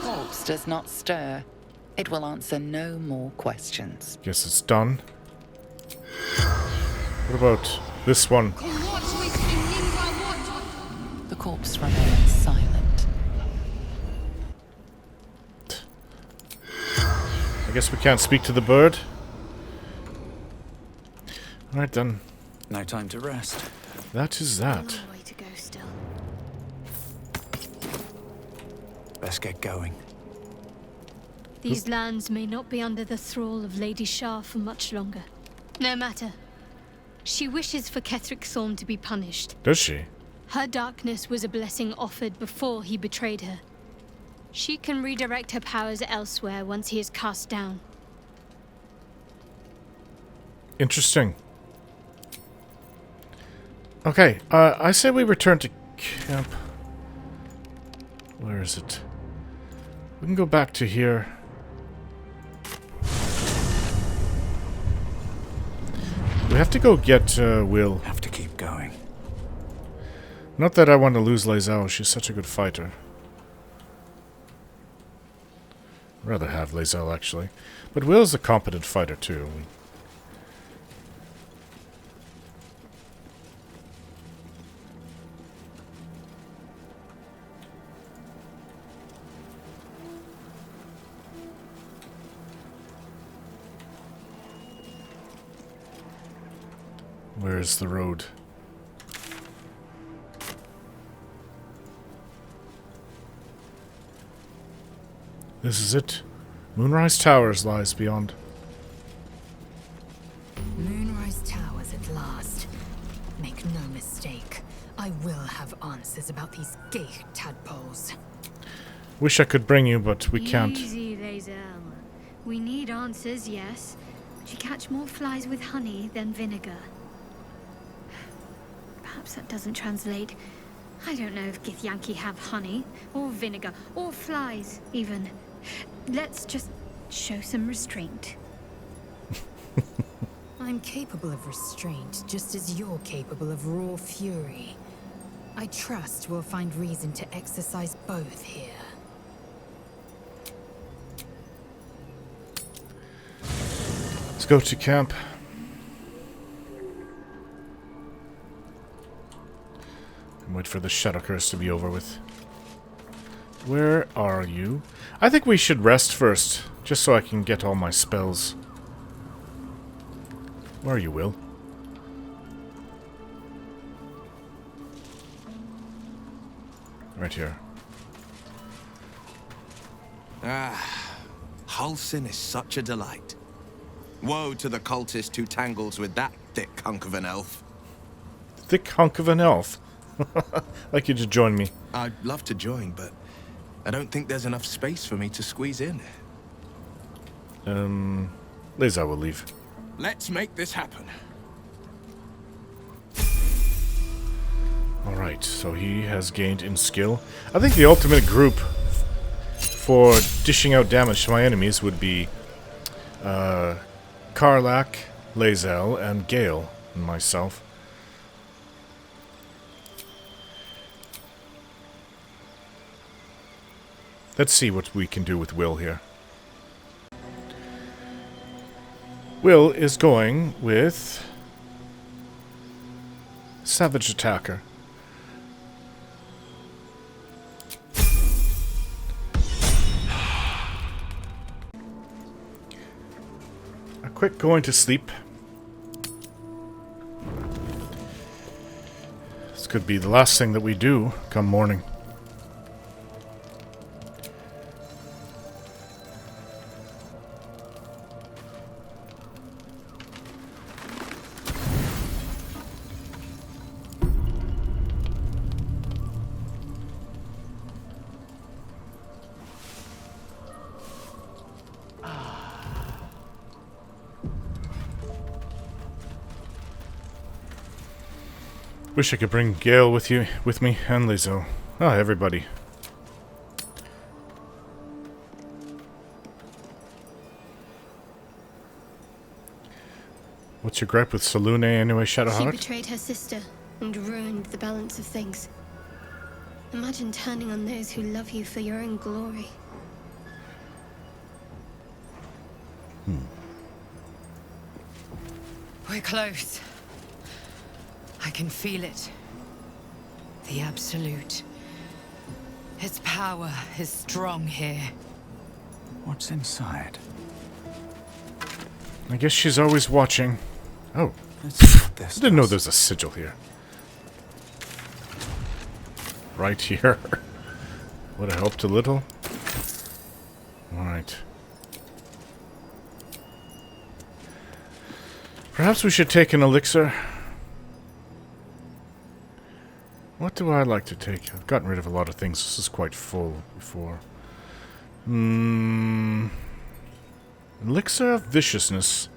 S2: Corpse does not stir. It will answer no more questions.
S1: Guess it's done. What about this one?
S2: The corpse remains silent.
S1: I guess we can't speak to the bird. Alright then.
S3: No time to rest.
S1: That is that.
S8: A long way to go still.
S3: Let's get going.
S8: These lands may not be under the thrall of Lady Shah for much longer. No matter. She wishes for Ketheric Thorn to be punished.
S1: Does she?
S8: Her darkness was a blessing offered before he betrayed her. She can redirect her powers elsewhere once he is cast down.
S1: Interesting. Okay, I say we return to camp. Where is it? We can go back to here. We have to go get Will.
S3: Have to keep going.
S1: Not that I want to lose Lae'zel, she's such a good fighter. I'd rather have Lae'zel, actually. But Will's a competent fighter, too. Where's the road? This is it. Moonrise Towers lies beyond.
S4: Moonrise Towers at last. Make no mistake, I will have answers about these gay tadpoles.
S1: Wish I could bring you, but we can't.
S8: Easy, Lae'zel. We need answers, yes. But you catch more flies with honey than vinegar. Perhaps that doesn't translate. I don't know if Githyanki have honey, or vinegar, or flies, even. Let's just show some restraint.
S4: I'm capable of restraint, just as you're capable of raw fury. I trust we'll find reason to exercise both here.
S1: Let's go to camp. And wait for the Shadow Curse to be over with. Where are you? I think we should rest first, just so I can get all my spells. Where are you, Will? Right here.
S12: Halsin is such a delight. Woe to the cultist who tangles with that thick hunk of an elf.
S1: Thick hunk of an elf? Like you to join me.
S12: I'd love to join, but I don't think there's enough space for me to squeeze in.
S1: Lae'zel will leave.
S12: Let's make this happen.
S1: Alright, so he has gained in skill. I think the ultimate group for dishing out damage to my enemies would be Karlach, Lae'zel, and Gale, and myself. Let's see what we can do with Will here. Will is going with Savage Attacker. A quick going to sleep. This could be the last thing that we do come morning. Wish I could bring Gale with me, and Lae'zel. Ah, everybody. What's your gripe with Selûne anyway, Shadowheart?
S8: She betrayed her sister and ruined the balance of things. Imagine turning on those who love you for your own glory.
S11: We're close. I can feel it. The Absolute. Its power is strong here.
S3: What's inside?
S1: I guess she's always watching. Oh.
S3: Let's see what this
S1: I didn't know
S3: does.
S1: there's a sigil here. Right here. Would have helped a little. Alright. Perhaps we should take an elixir. What do I like to take? I've gotten rid of a lot of things. This is quite full before. Elixir of Viciousness.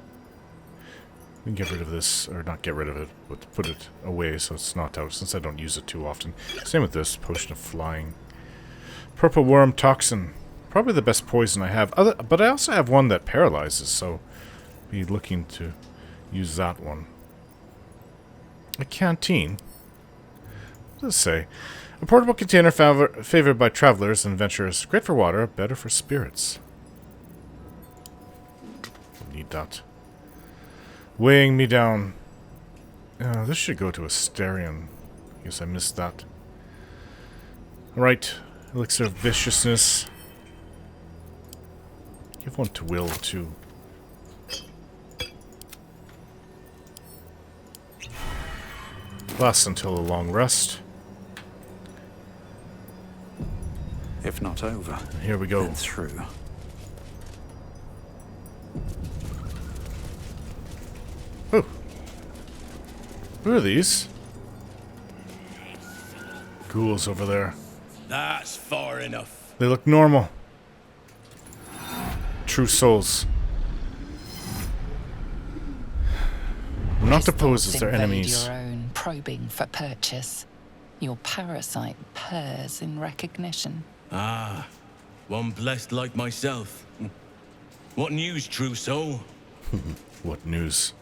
S1: We can get rid of this, or not get rid of it, but put it away so it's not out, since I don't use it too often. Same with this, Potion of Flying. Purple worm toxin. Probably the best poison I have. But I also have one that paralyzes, so be looking to use that one. A canteen. What does it say? A portable container favored by travelers and adventurers. Great for water, better for spirits. Need that. Weighing me down. This should go to Asterion. Guess I missed that. Right. Elixir of viciousness. Give one to Will, too. Lasts until a long rest.
S3: If not over,
S1: here we go.
S3: Then through.
S1: Oh. Who are these? Ghouls over there.
S13: That's far enough.
S1: They look normal. True souls. I'm not to pose as their enemies.
S2: Your own, probing for purchase. Your parasite purrs in recognition.
S13: Ah, one blessed like myself. What news, true soul?
S1: What news?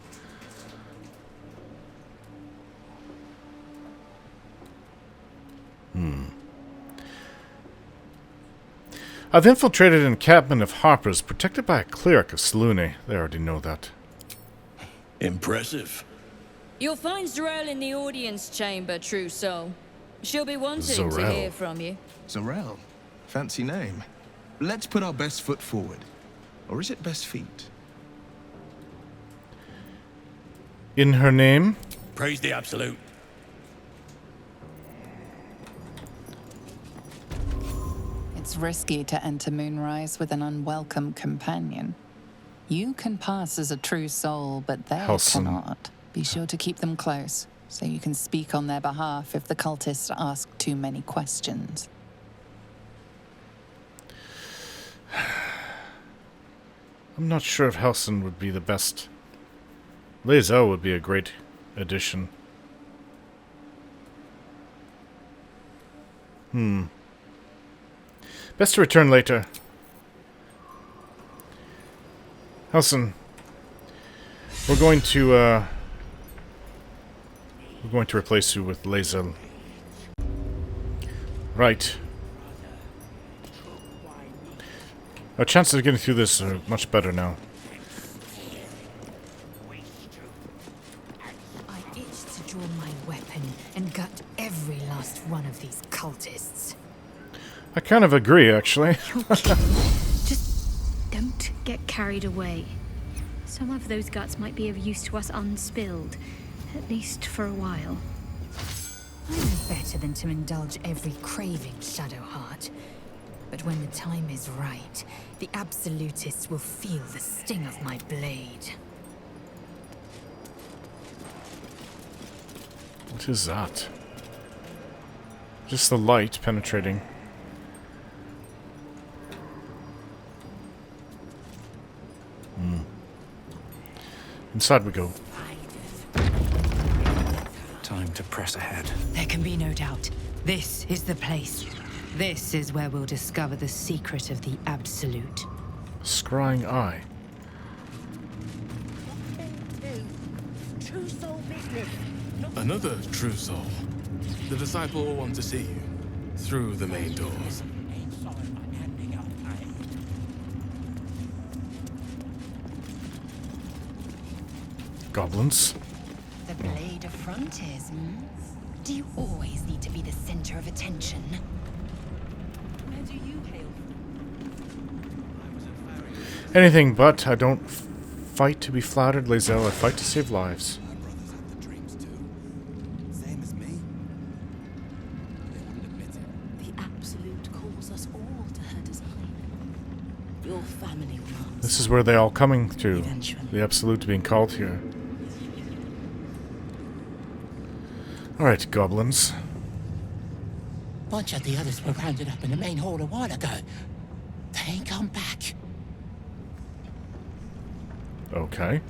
S1: I've infiltrated an encampment of Harpers protected by a cleric of Selûne. They already know that.
S13: Impressive.
S14: You'll find Zorel in the audience chamber, true soul. She'll be wanting to hear from you.
S12: Zorel? Fancy name. Let's put our best foot forward. Or is it best feet?
S1: In her name?
S13: Praise the Absolute.
S2: It's risky to enter Moonrise with an unwelcome companion. You can pass as a true soul, but they cannot. Be sure to keep them close, so you can speak on their behalf if the cultists ask too many questions.
S1: I'm not sure if Halsin would be the best. Lae'zel would be a great addition. Best to return later. Halsin, we're going to replace you with Lae'zel. Right. Our chances of getting through this are much better now.
S4: I itch to draw my weapon and gut every last one of these cultists.
S1: I kind of agree, actually.
S8: Just don't get carried away. Some of those guts might be of use to us unspilled, at least for a while.
S4: I know better than to indulge every craving, Shadowheart. But when the time is right, the Absolutists will feel the sting of my blade.
S1: What is that? Just the light penetrating. Inside we go.
S3: Time to press ahead.
S15: There can be no doubt. This is the place. This is where we'll discover the secret of the Absolute.
S1: Scrying eye.
S16: True soul business.
S13: Another true soul. The disciple will want to see you through the main doors.
S1: Goblins.
S16: The blade of frontiers, Do you always need to be the center of attention? Where do you hail from?
S1: Anything but. I don't fight to be flattered, Lae'zel. I fight to save lives.
S16: The Absolute calls us all to her design. Your family will.
S1: This is where they all coming to.
S16: Eventually.
S1: The Absolute being called here. Alright, goblins.
S16: Bunch of the others were rounded up in the main hall a while ago. They ain't come back.
S1: Okay.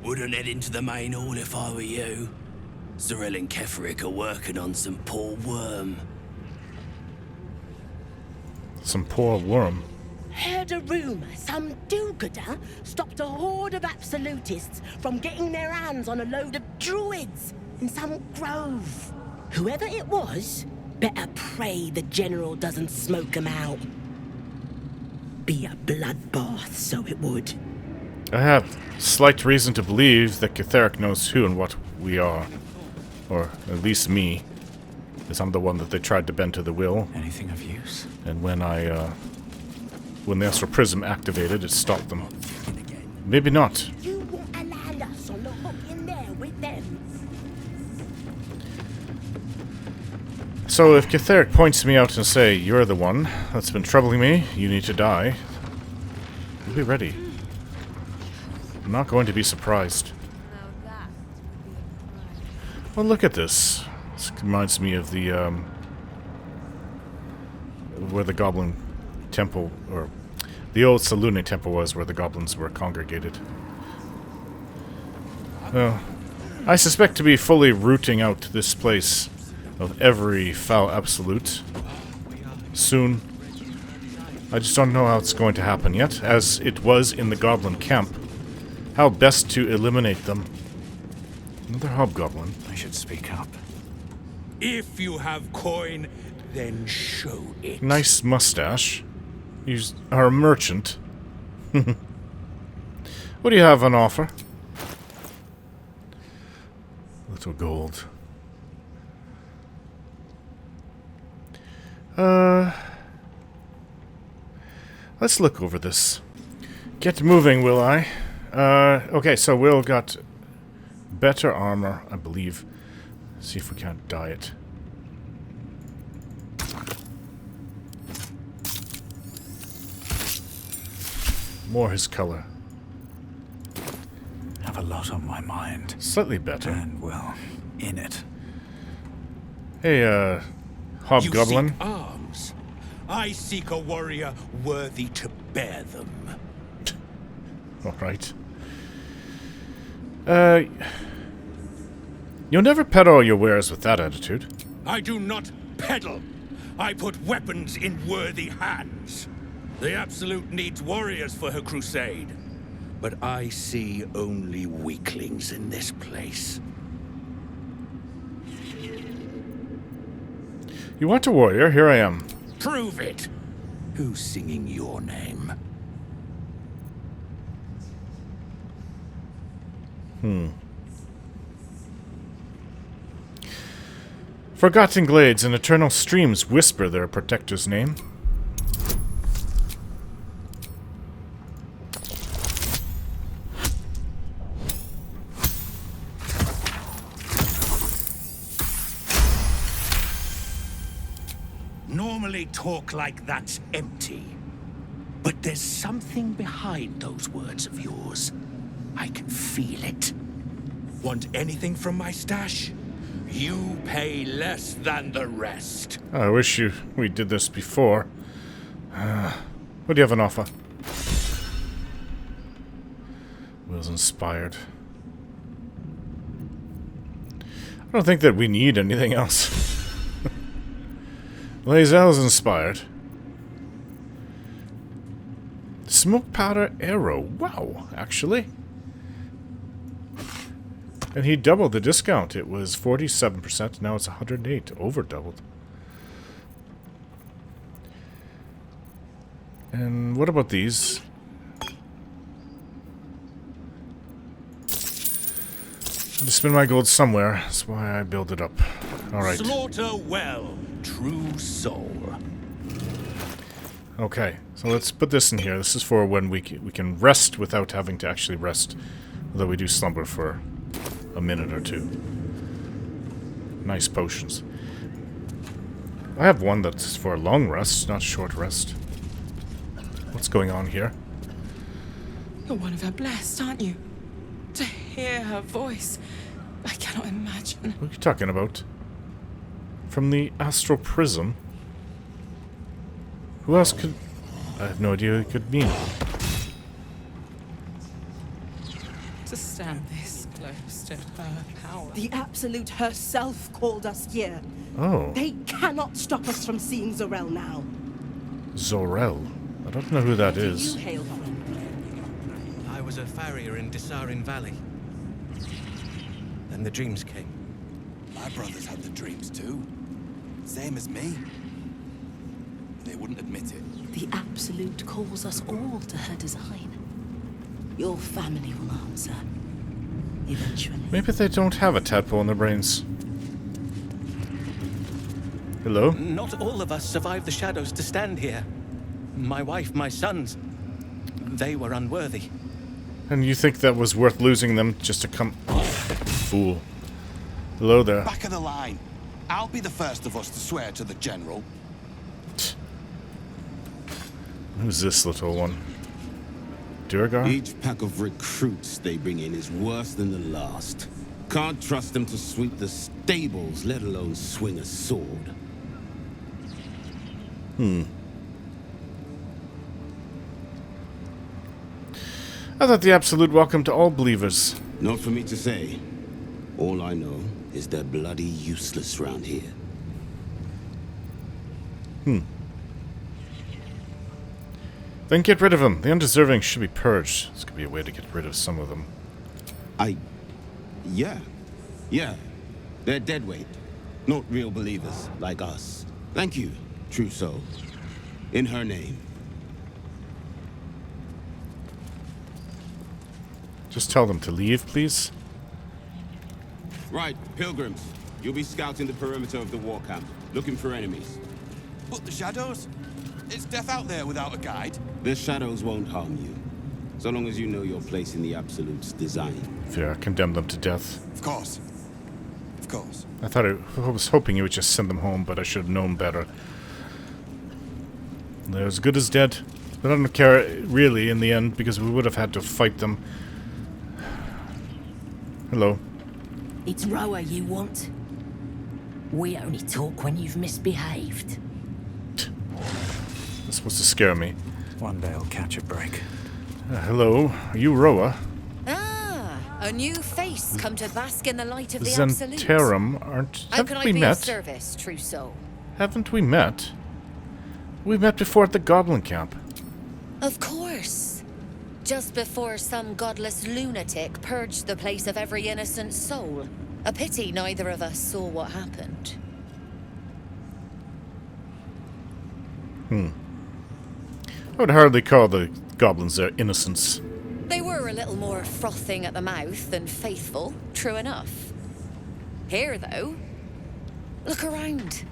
S13: Wouldn't head into the main hall if I were you. Zorel and Keferic are working on some poor worm.
S1: Some poor worm.
S17: Heard a rumor some do-gooder stopped a horde of absolutists from getting their hands on a load of druids in some grove. Whoever it was, better pray the general doesn't smoke 'em out. Be a bloodbath, so it would.
S1: I have slight reason to believe that Ketheric knows who and what we are. Or at least me. Because I'm the one that they tried to bend to the will.
S3: Anything of use?
S1: And when when the Astral Prism activated, it stopped them. Maybe not.
S17: You won't allow us on the hook in there with them.
S1: So if Ketheric points me out and say, "You're the one that's been troubling me, you need to die," we'll be ready. I'm not going to be surprised. Well, look at this. This reminds me of the, where the Goblin Temple, or the old Salune Temple was, where the goblins were congregated. Well, I suspect to be fully rooting out this place of every foul absolute soon. I just don't know how it's going to happen yet, as it was in the goblin camp. How best to eliminate them. Another hobgoblin.
S3: I should speak up.
S10: If you have coin, then show it.
S1: Nice mustache. You are a merchant. What do you have on offer? Little gold. Let's look over this. Get moving, will I? Okay, so Will got better armor, I believe. See if we can't dye it. More his color.
S3: Have a lot on my mind.
S1: Slightly better.
S3: And, well, in it.
S1: Hey, hobgoblin.
S10: You seek arms. I seek a warrior worthy to bear them.
S1: Alright. You'll never peddle your wares with that attitude.
S10: I do not peddle. I put weapons in worthy hands. The Absolute needs warriors for her crusade. But I see only weaklings in this place.
S1: You want a warrior? Here I am.
S10: Prove it. Who's singing your name?
S1: Forgotten glades and eternal streams whisper their protector's name.
S10: Normally talk like that's empty. But there's something behind those words of yours. I can feel it. Want anything from my stash? You pay less than the rest.
S1: I wish we did this before. What do you have on offer? Will's inspired. I don't think that we need anything else. Lae'zel's inspired. Smoke powder arrow. Wow, actually. And he doubled the discount. It was 47%, now it's 108. Over doubled. And what about these? I have to spend my gold somewhere. That's why I build it up. Alright.
S10: Slaughter well, true soul.
S1: Okay, so let's put this in here. This is for when we can rest without having to actually rest. Although we do slumber for a minute or two. Nice potions. I have one that's for a long rest, not a short rest. What's going on here?
S18: You're one of her blessed, aren't you? To hear her voice, I cannot imagine.
S1: What are you talking about? From the Astral Prism? Who else could... I have no idea who it could mean.
S18: To stand this close to her power.
S17: The Absolute herself called us here.
S1: Oh.
S17: They cannot stop us from seeing Zorel now.
S1: Zorel. I don't know who that is.
S12: I was a farrier in Desarin Valley. Then the dreams came.
S19: My brothers had the dreams too. Same as me. They wouldn't admit it.
S17: The Absolute calls us all to her design. Your family will answer. Eventually.
S1: Maybe they don't have a tadpole in their brains. Hello?
S12: Not all of us survived the shadows to stand here. My wife, my sons, they were unworthy.
S1: And you think that was worth losing them just to come... Fool. Hello there.
S19: Back of the line. I'll be the first of us to swear to the General.
S1: Who's this little one? Durgar?
S5: Each pack of recruits they bring in is worse than the last. Can't trust them to sweep the stables, let alone swing a sword.
S1: I thought the Absolute welcomed all believers.
S5: Not for me to say. All I know is they're bloody useless round here.
S1: Then get rid of them. The undeserving should be purged. This could be a way to get rid of some of them.
S5: Yeah. They're deadweight. Not real believers, like us. Thank you, true soul. In her name.
S1: Just tell them to leave, please.
S5: Right, pilgrims. You'll be scouting the perimeter of the war camp, looking for enemies.
S19: But the shadows? It's death out there without a guide.
S5: The shadows won't harm you, so long as you know your place in the Absolute's design.
S1: Fair, condemn them to death.
S19: Of course. Of course.
S1: I was hoping you would just send them home, but I should have known better. They're as good as dead. But I don't care, really, in the end, because we would have had to fight them. Hello.
S17: It's Roa you want. We only talk when you've misbehaved.
S1: That's supposed to scare me.
S3: One day I'll catch a break.
S1: Hello, are you Roa?
S20: Ah, a new face come to bask in the light of the Absolute.
S1: Zentarum,
S20: How can
S1: haven't
S20: I
S1: we
S20: be
S1: met?
S20: of service, true soul?
S1: Haven't we met? We met before at the Goblin Camp.
S20: Of course. Just before some godless lunatic purged the place of every innocent soul. A pity neither of us saw what happened.
S1: I would hardly call the goblins their innocents.
S20: They were a little more frothing at the mouth than faithful, true enough. Here, though, look around.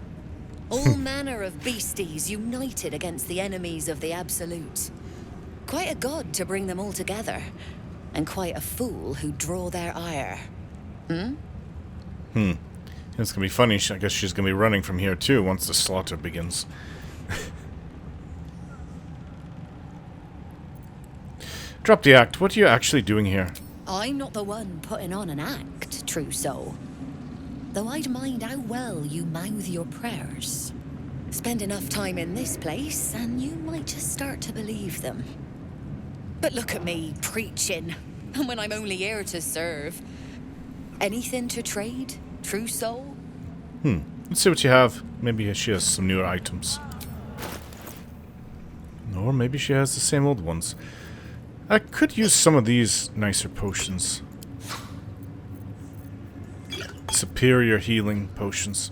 S20: All manner of beasties united against the enemies of the Absolute. Quite a god to bring them all together, and quite a fool who draw their ire.
S1: It's gonna be funny. I guess she's gonna be running from here too once the slaughter begins. Drop the act. What are you actually doing here?
S20: I'm not the one putting on an act, true soul. Though I'd mind how well you mouth your prayers. Spend enough time in this place, and you might just start to believe them. But look at me, preaching, and when I'm only here to serve. Anything to trade, true soul?
S1: Let's see what you have. Maybe she has some newer items. Or maybe she has the same old ones. I could use some of these nicer potions. Superior healing potions.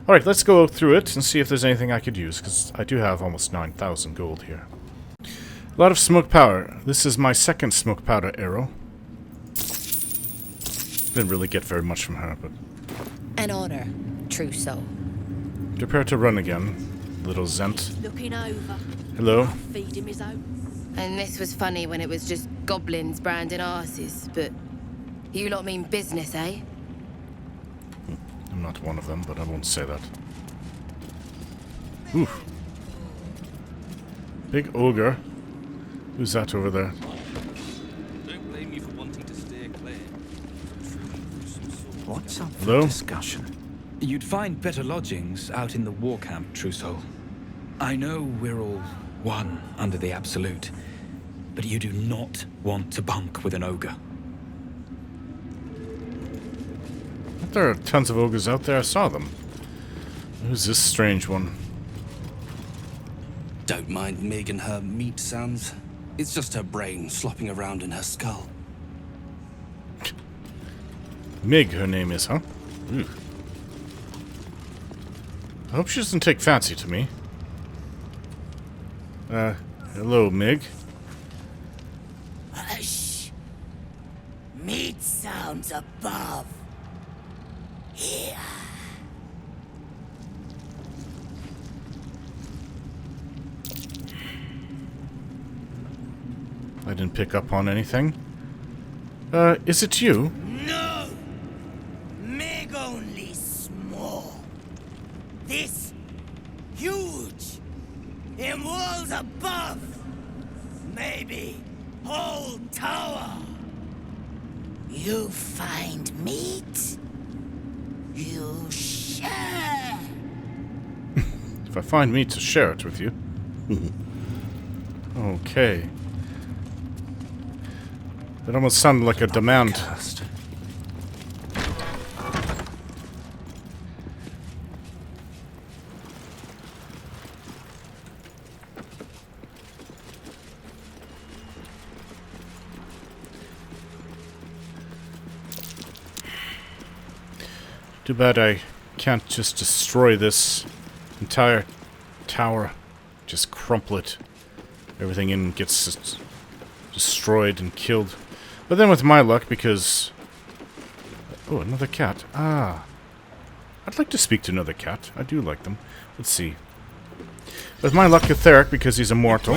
S1: Alright, let's go through it and see if there's anything I could use, because I do have almost 9,000 gold here. A lot of smoke powder. This is my second smoke powder arrow. Didn't really get very much from her, but...
S20: An honor, true soul.
S1: Prepare to run again, little Zent.
S17: Looking over.
S1: Hello?
S17: Feed him his own.
S21: And this was funny when it was just goblins branding arses, but you lot mean business, eh?
S1: I'm not one of them, but I won't say that. Oof. Big ogre. Who's that over there?
S12: Don't blame me for wanting to steer clear.
S3: What's up
S1: Hello?
S3: for discussion? You'd find better lodgings out in the war camp, true soul. I know we're all one under the Absolute, but you do not want to bunk with an ogre.
S1: There are tons of ogres out there. I saw them. Who's this strange one?
S3: Don't mind Mig and her meat sounds. It's just her brain slopping around in her skull.
S1: Mig, her name is, huh? Ooh. I hope she doesn't take fancy to me. Hello, Mig.
S17: Hush! Meat sounds above. Here.
S1: I didn't pick up on anything. Is it you?
S17: No! Meg only small. This huge. In walls above. Maybe whole tower. You find meat? You share.
S1: If I find meat, to share it with you. Okay. That almost sounded like a demand. Too bad I can't just destroy this entire tower. Just crumple it. Everything in gets destroyed and killed. But then with my luck, because... Oh, another cat. Ah. I'd like to speak to another cat. I do like them. Let's see. With my luck, Etheric, because he's immortal,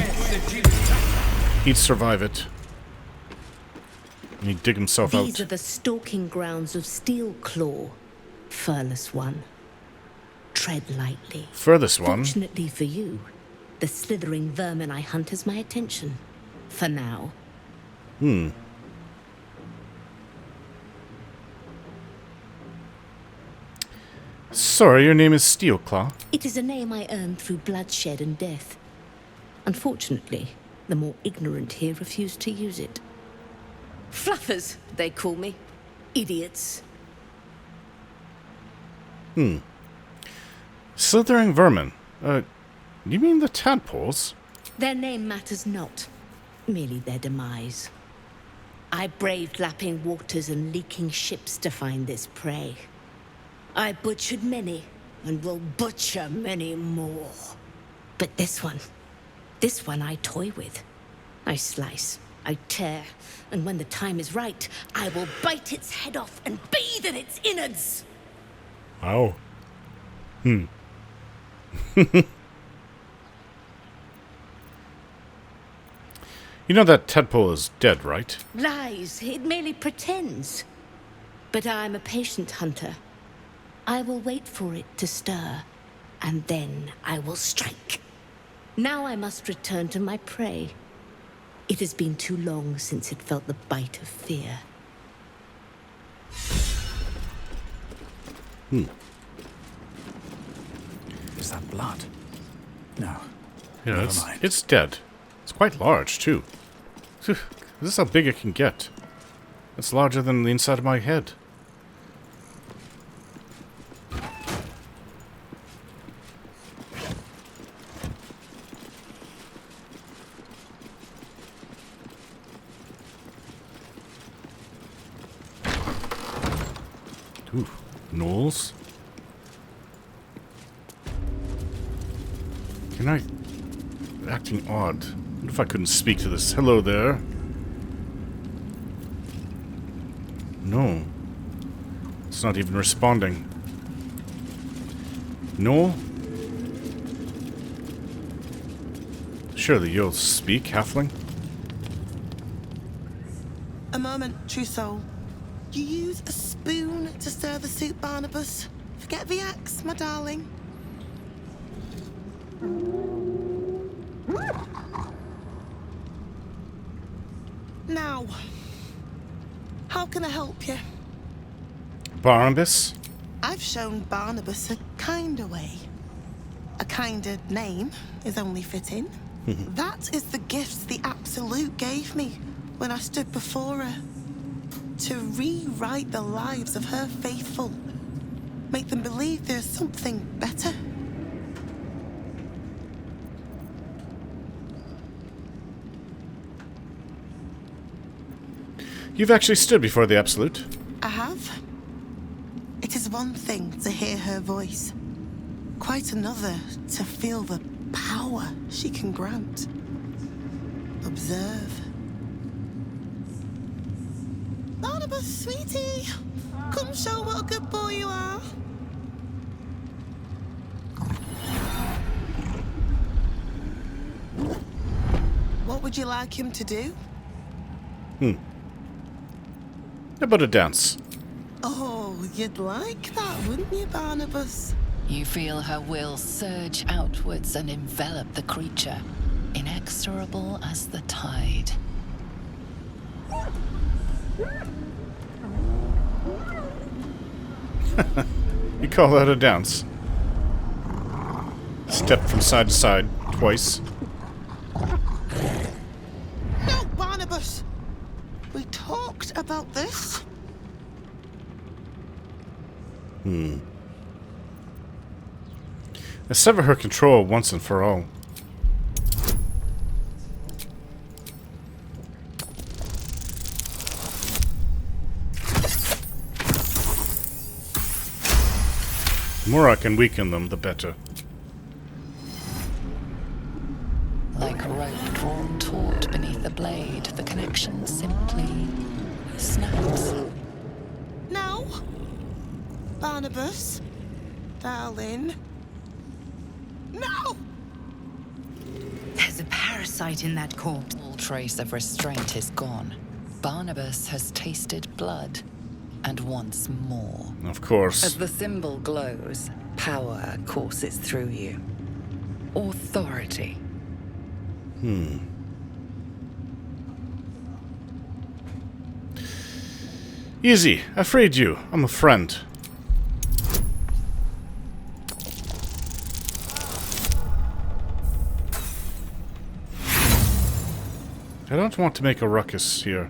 S1: he'd survive it. And he'd dig himself out.
S17: These are the stalking grounds of Steelclaw, Furless One. Tread lightly.
S1: Furthest one?
S17: Fortunately for you, the slithering vermin I hunt has my attention. For now.
S1: Sorry, your name is Steelclaw?
S17: It is a name I earned through bloodshed and death. Unfortunately, the more ignorant here refuse to use it. Fluffers, they call me. Idiots.
S1: Slithering vermin. You mean the tadpoles?
S17: Their name matters not, merely their demise. I braved lapping waters and leaking ships to find this prey. I butchered many, and will butcher many more. But this one I toy with. I slice, I tear, and when the time is right, I will bite its head off and bathe in its innards!
S1: Wow. You know that tadpole is dead, right?
S17: Lies, it merely pretends. But I'm a patient hunter. I will wait for it to stir, and then I will strike. Now I must return to my prey. It has been too long since it felt the bite of fear.
S3: Is that blood? No.
S1: Yeah,
S3: Never mind.
S1: it's dead. It's quite large, too. This is how big it can get. It's larger than the inside of my head. Ooh, gnolls. Can I... Acting odd. What if I couldn't speak to this? Hello there. No. It's not even responding. No? Surely you'll speak, halfling?
S7: A moment, true soul. You use a spoon to stir the soup, Barnabas. Forget the axe, my darling. Now, how can I help you?
S1: Barnabas?
S7: I've shown Barnabas a kinder way. A kinder name is only fitting. That is the gifts the Absolute gave me when I stood before her. To rewrite the lives of her faithful. Make them believe there's something better.
S1: You've actually stood before the Absolute.
S7: I have. It is one thing to hear her voice, quite another to feel the power she can grant. Observe. Barnabas, sweetie, come show what a good boy you are. What would you like him to do?
S1: How about a dance?
S7: Oh, you'd like that, wouldn't you, Barnabas?
S2: You feel her will surge outwards and envelop the creature, inexorable as the tide.
S1: You call that a dance? Step from side to side, twice.
S7: No, Barnabas! We talked about this.
S1: Let's sever her control once and for all. The more I can weaken them, the better.
S2: Like rope drawn taut beneath the blade, the connection simply snaps.
S7: No. Barnabas, darling. No!
S15: There's a parasite in that corpse.
S2: All trace of restraint is gone. Barnabas has tasted blood, and wants more.
S1: Of course.
S2: As the symbol glows, power courses through you. Authority.
S1: Easy. I freed you. I'm a friend. I don't want to make a ruckus here.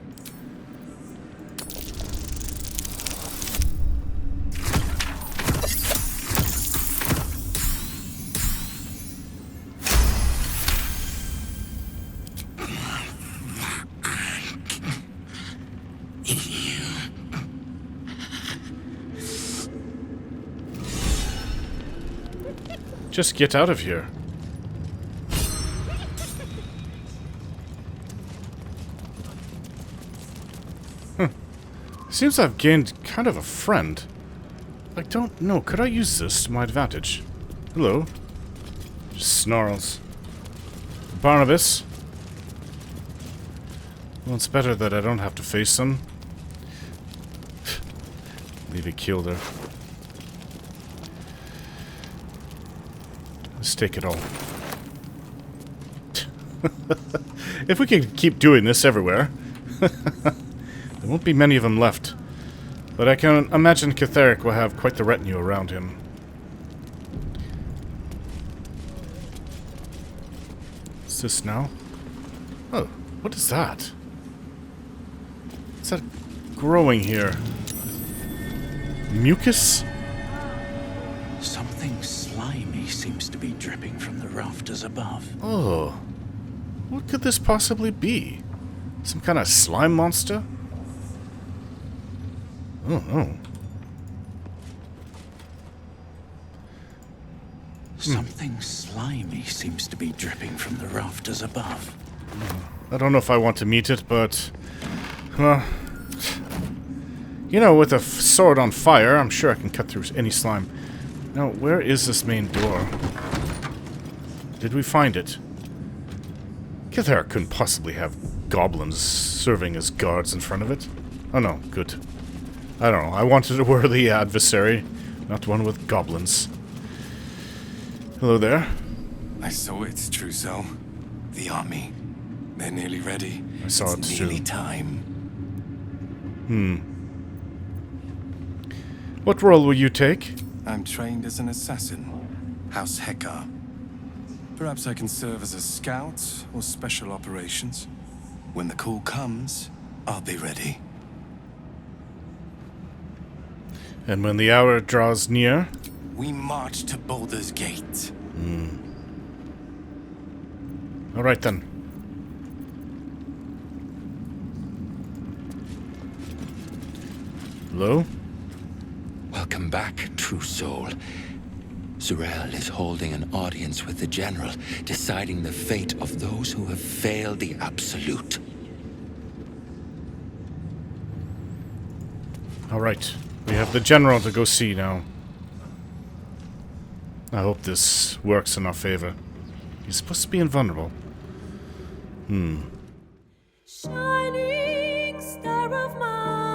S1: Just get out of here. Seems I've gained kind of a friend. I don't know. Could I use this to my advantage? Hello. Just snarls. Barnabas. Well, it's better that I don't have to face them. Leave killed her. Let's take it all. If we can keep doing this everywhere. There won't be many of them left. But I can imagine Ketheric will have quite the retinue around him. What's this now? Oh, what is that? What's that growing here? Mucus?
S10: Something slimy seems to be dripping from the rafters above.
S1: Oh. What could this possibly be? Some kind of slime monster? Oh, no.
S10: Something slimy seems to be dripping from the rafters above.
S1: I don't know if I want to meet it, but... you know, with a sword on fire, I'm sure I can cut through any slime. Now, where is this main door? Did we find it? Ketheric couldn't possibly have goblins serving as guards in front of it. Oh no, good. I don't know, I wanted a worthy adversary, not one with goblins. Hello there.
S9: I saw it, Trousseau. The army. They're nearly ready.
S1: I saw
S9: it's
S1: it too.
S9: nearly time.
S1: What role will you take?
S9: I'm trained as an assassin. House Hekar. Perhaps I can serve as a scout or special operations. When the call comes, I'll be ready.
S1: And when the hour draws near?
S9: We march to Baldur's Gate.
S1: Alright then. Hello?
S6: Welcome back, true soul. Zurel is holding an audience with the General, deciding the fate of those who have failed the Absolute.
S1: Alright, we have the General to go see now. I hope this works in our favor. He's supposed to be invulnerable.
S22: Shining star of mine.